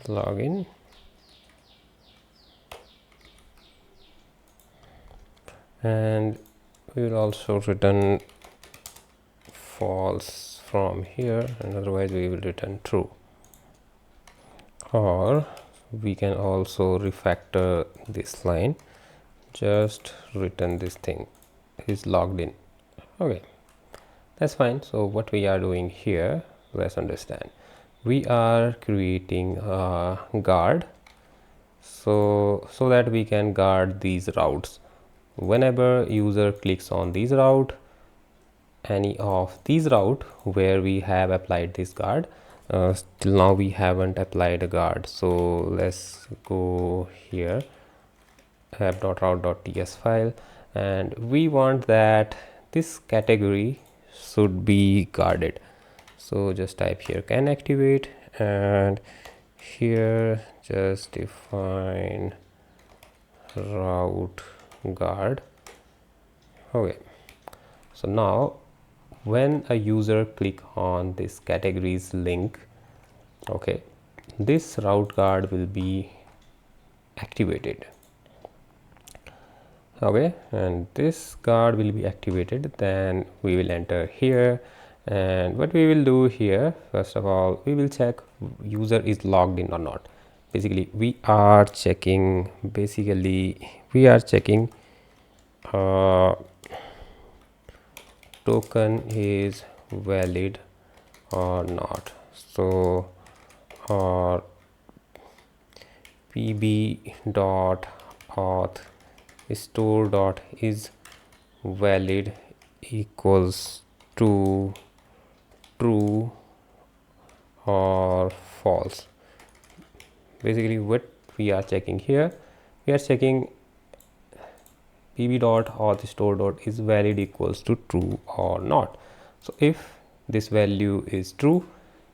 login, and we will also return false from here, and otherwise we will return true. Or we can also refactor this line, just return this thing is logged in. Okay, that's fine. So what we are doing here, let's understand. We are creating a guard so that we can guard these routes. Whenever user clicks on this route, any of these route where we have applied this guard, till now we haven't applied a guard. So let's go here, app.route.ts file, and we want that this category should be guarded. So just type here can activate, and here just define route guard. Okay, so now when a user click on this categories link, okay, this route guard will be activated. Okay, and this guard will be activated. Then we will enter here, and what we will do here, first of all, we will check user is logged in or not. Basically we are checking uh, token is valid or not. So or pb.auth store.is valid equals to true or false. Basically what we are checking here, we are checking pb.auth store.is valid equals to true or not. So if this value is true,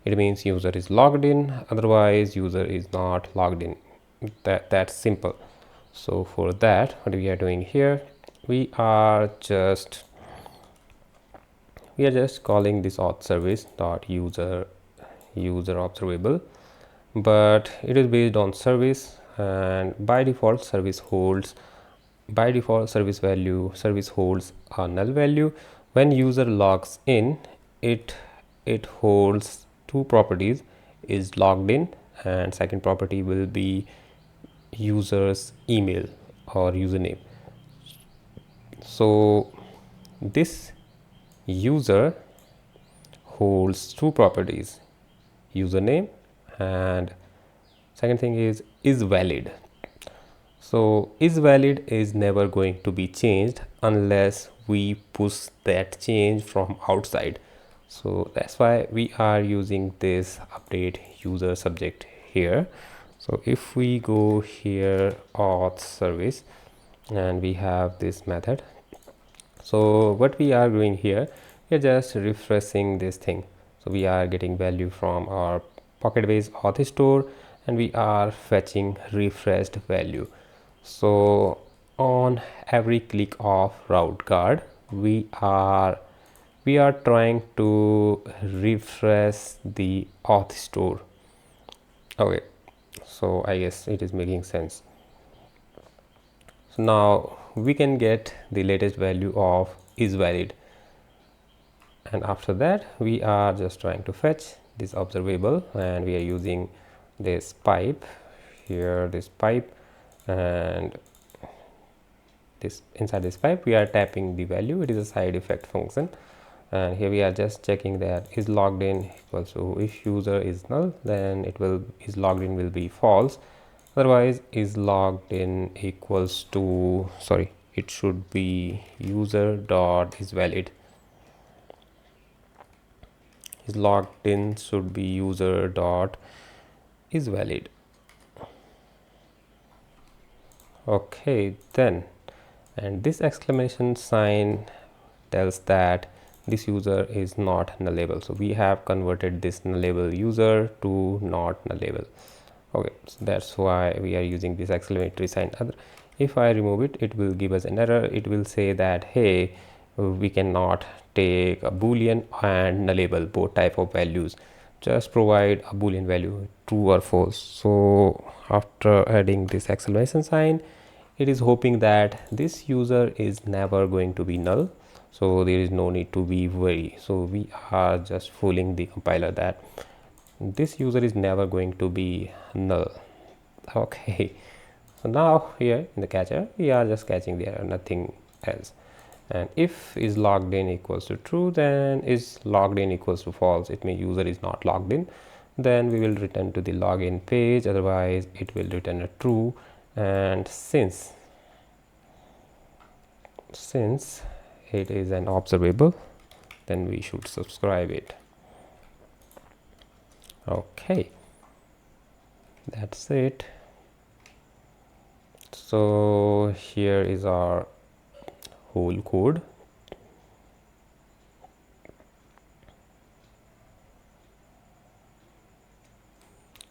it means user is logged in, otherwise user is not logged in. That's simple. So for that, what we are doing here, we are just calling this auth service dot user observable, but it is based on service, and by default service holds a null value. When user logs in, it holds two properties, is logged in, and second property will be user's email or username. So this user holds two properties, username, and second thing is valid. So is valid is never going to be changed unless we push that change from outside. So that's why we are using this update user subject here. So if we go here auth service, and we have this method. So what we are doing here, we are just refreshing this thing. So we are getting value from our PocketBase auth store, and we are fetching refreshed value. So on every click of route guard, we are trying to refresh the auth store. Okay, so I guess it is making sense. So now we can get the latest value of is valid, and after that we are just trying to fetch this observable, and we are using this pipe here, this pipe, and this inside this pipe we are tapping the value. It is a side effect function, and here we are just checking that is logged in equals to, if user is null, then it will is logged in will be false, otherwise is logged in equals to, sorry, it should be user dot is valid. Is logged in should be user dot is valid. Okay, then, and this exclamation sign tells that this user is not nullable. So we have converted this nullable user to not nullable. Okay, so that's why we are using this exclamatory sign. If I remove it, it will give us an error. It will say that, hey, we cannot take a boolean and nullable, both type of values. Just provide a boolean value, true or false. So after adding this exclamation sign, it is hoping that this user is never going to be null, so there is no need to be worry. So we are just fooling the compiler that this user is never going to be null. Okay, so now here in the catcher we are just catching the error, nothing else. And if is logged in equals to true, then is logged in equals to false, it means user is not logged in. Then we will return to the login page, otherwise it will return a true. And since it is an observable, then we should subscribe it. Okay, that's it. So here is our whole code.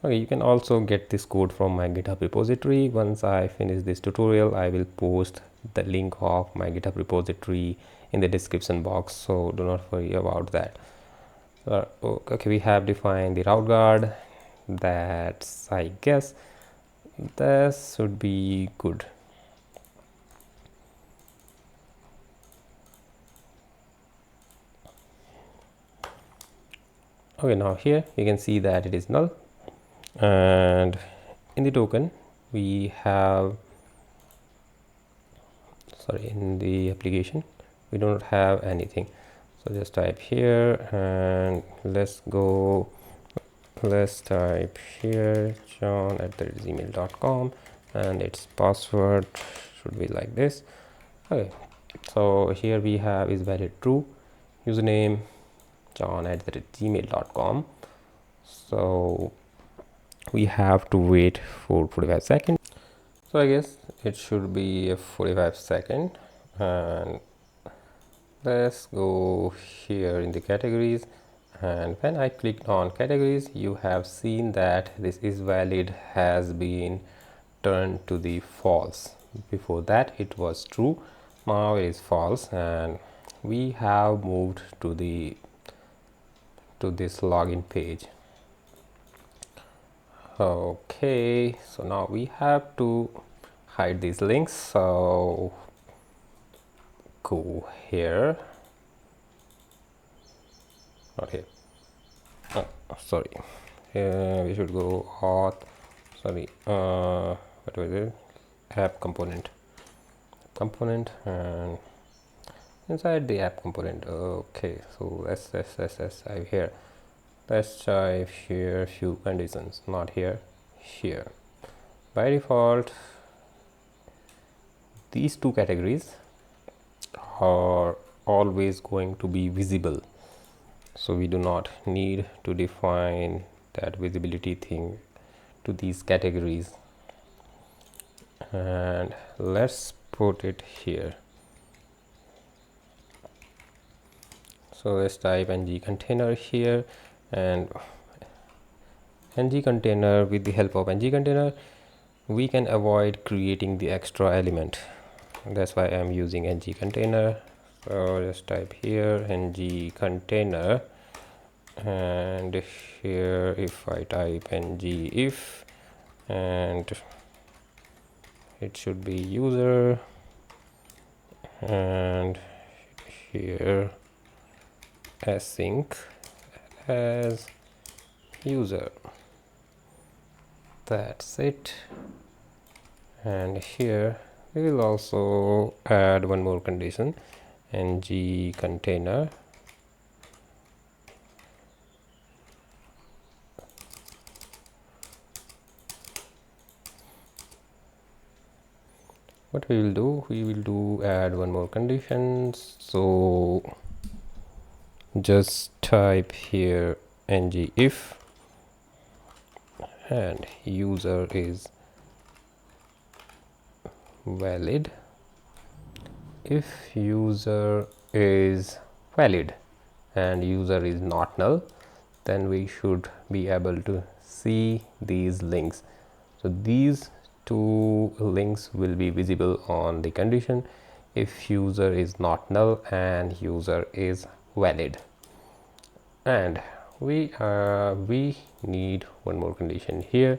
Okay, you can also get this code from my GitHub repository. Once I finish this tutorial, I will post the link of my GitHub repository in the description box, so do not worry about that. Okay, we have defined the route guard. That's, I guess this should be good. Okay, now here you can see that it is null, and in the token we have, sorry, in the application we don't have anything. So just type here and let's type here john@gmail.com, and its password should be like this. Okay, so here we have is valid true, username john@gmail.com. so we have to wait for 45 seconds. So I guess it should be a 45 second, and let's go here in the categories, and when I clicked on categories you have seen that this is valid has been turned to the false. Before that it was true, now it is false, and we have moved to this login page. Okay, so now we have to hide these links, so go here, not here, oh, sorry, we should go auth, sorry, what was it, app component, and inside the app component. Okay, so let's type here, let's type here few conditions, not here, here. By default these two categories are always going to be visible, so we do not need to define that visibility thing to these categories, and let's put it here. So let's type ng container here, and ng container, with the help of ng container we can avoid creating the extra element. That's why I'm using ng container. So just type here ng container, and here if I type ng if, and it should be user, and here async as user. That's it. And here we will also add one more condition, ng container what we will do add one more condition. So just type here ng if, and user is valid. If user is valid and user is not null, then we should be able to see these links. So these two links will be visible on the condition if user is not null and user is valid. And we need one more condition here,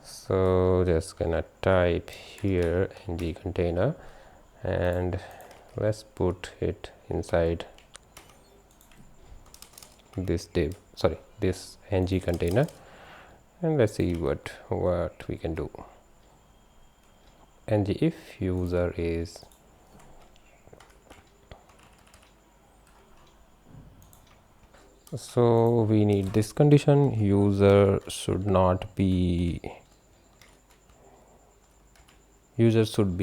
so just gonna type here ng container, and let's put it inside this div, sorry, this ng container, and let's see what we can do. ng if user is so we need this condition, user should be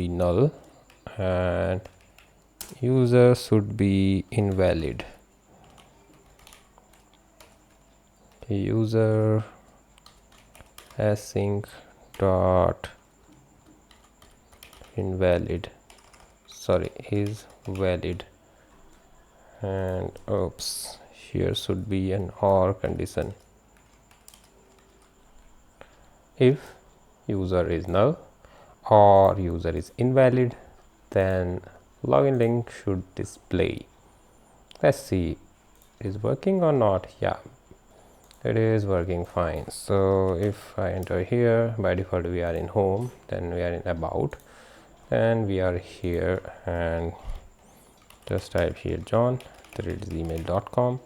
null and user should be invalid. User async dot invalid, sorry, is valid, and oops, here should be an or condition. If user is null or user is invalid, then login link should display. Let's see, is working or not. Yeah, it is working fine. So if I enter here, by default we are in home, then we are in about, and we are here, and just type here john@gmail.com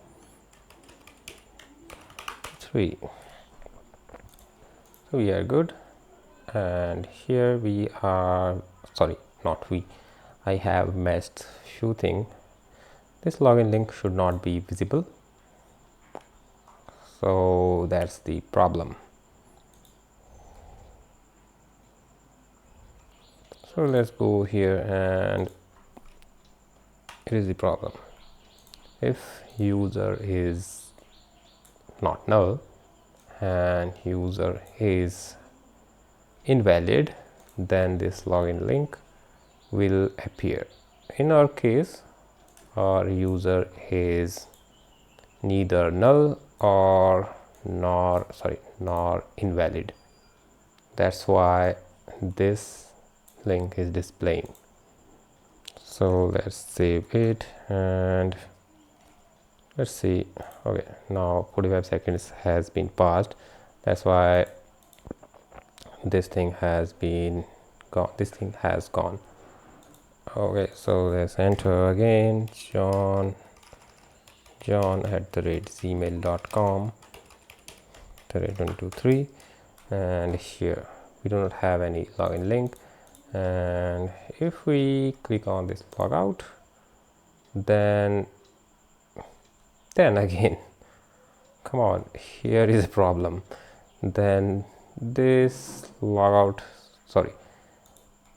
3. So we are good, and here we are, sorry, not we, I have messed few things. This login link should not be visible, so that's the problem. So let's go here, and it is the problem. If user is not null and user is invalid, then this login link will appear. In our case, our user is neither null or nor invalid. That's why this link is displaying. So let's save it, and let's see. Okay, now 45 seconds has been passed. That's why this thing has been gone. This thing has gone. Okay, so let's enter again john@gmail.com 123, and here we do not have any login link. And if we click on this logout, then again, come on, here is a problem. Then this logout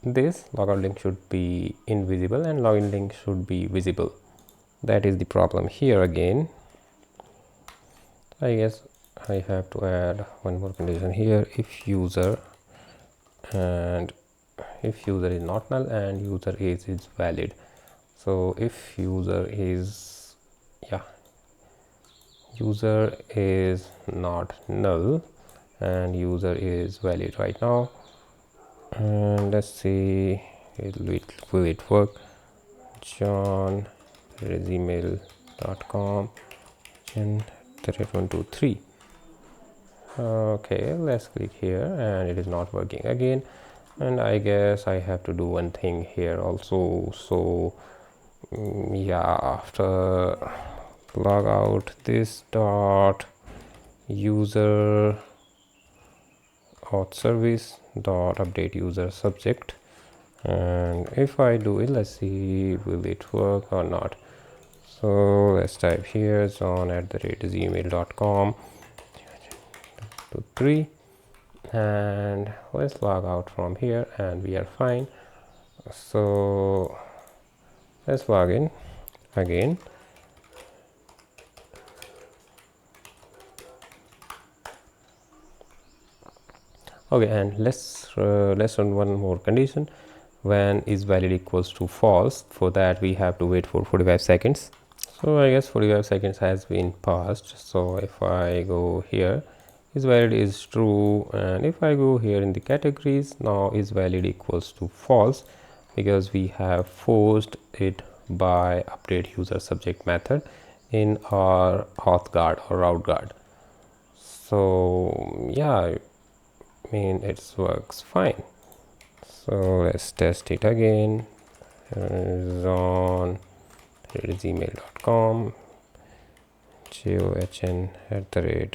link should be invisible and login link should be visible. That is the problem here again. I guess I have to add one more condition here. If user is not null and user is valid. So if user is not null and user is valid right now, and let's see, will it work? john@gmail.com 123. Okay, let's click here, and it is not working again. And I guess I have to do one thing here also. So yeah, after log out this dot user auth service dot update user subject, and if I do it, let's see, will it work or not. So let's type here john@gmail.com 3, and let's log out from here, and we are fine. So let's log in again. Okay, and let's run one more condition. When is valid equals to false. For that we have to wait for 45 seconds. So I guess 45 seconds has been passed. So if I go here, is valid is true, and if I go here in the categories, now is valid equals to false, because we have forced it by update user subject method in our auth guard or route guard. So yeah, I mean, it works fine. So let's test it again. john@gmail.com john@.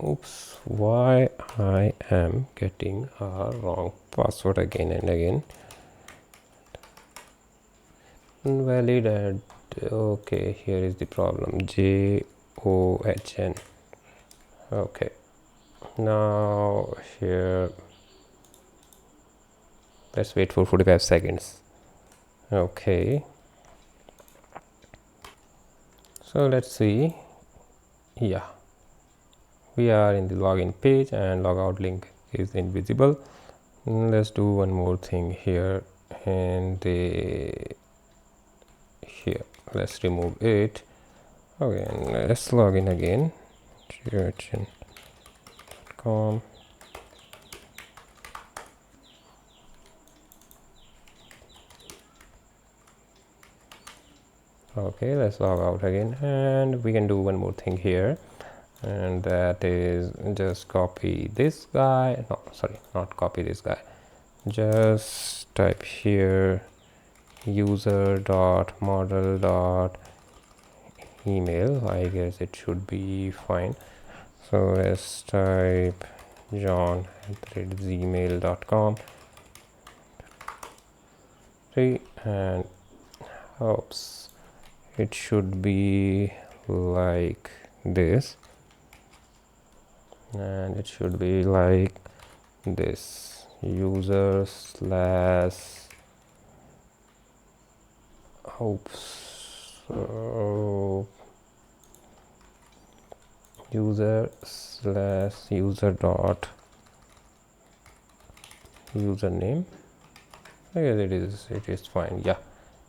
Oops, why I am getting a wrong password again and again. Invalid and okay, here is the problem. JOHN. Okay, now here let's wait for 45 seconds. Okay, so let's see. Yeah, we are in the login page and logout link is invisible. Let's do one more thing here, and here let's remove it. Okay, and let's log in again. geogen.com. Okay, let's log out again, and we can do one more thing here, and that is just copy this guy. No, sorry, not copy this guy. Just type here user.model.email. I guess it should be fine. So let's type john@gmail.com. And oops, it should be like this, and it should be like this: user slash user dot username. I guess it is fine. Yeah,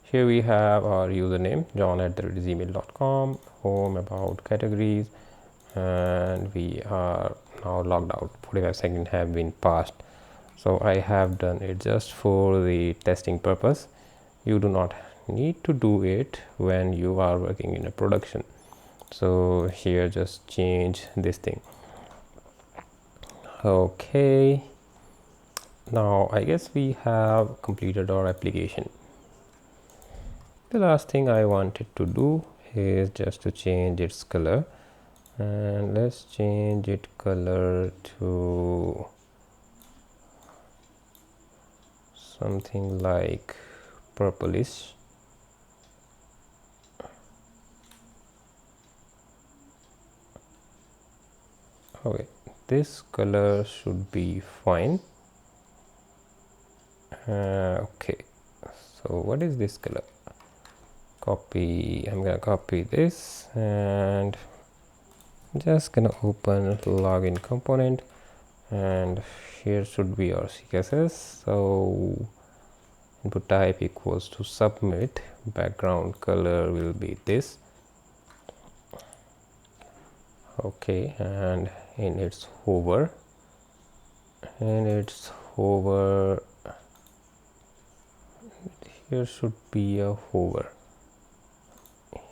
here we have our username, john@gmail.com, home, about, categories, and we are now logged out. 45 seconds have been passed. So I have done it just for the testing purpose. You do not need to do it when you are working in a production. So here, just change this thing. Okay, now I guess we have completed our application. The last thing I wanted to do is just to change its color, and let's change its color to something like purplish. Okay, this color should be fine. Okay, so what is this color? Copy. I'm gonna copy this and just gonna open login component, and here should be our CSS. So input type equals to submit, background color will be this. Okay, and in its hover here should be a hover.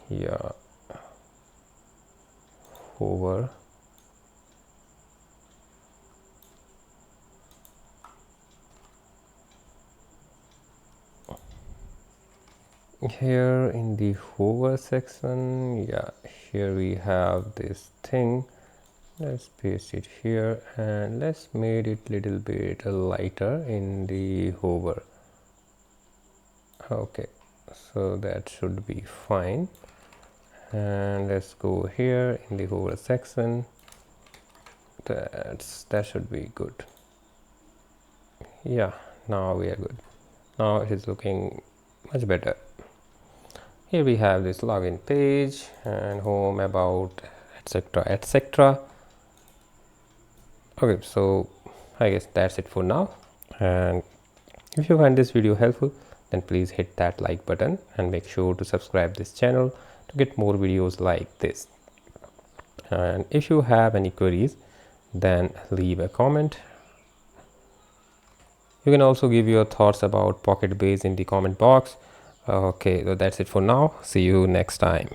Yeah, hover. Here in the hover section, yeah, here we have this thing. Let's paste it here, and let's make it little bit lighter in the hover. Okay, so that should be fine. And let's go here in the hover section. That should be good. Yeah, now we are good. Now it is looking much better. Here we have this login page and home, about, etc, etc. Okay, so I guess that's it for now, and if you find this video helpful, then please hit that like button and make sure to subscribe this channel to get more videos like this. And if you have any queries, then leave a comment. You can also give your thoughts about PocketBase in the comment box. Okay, so that's it for now. See you next time.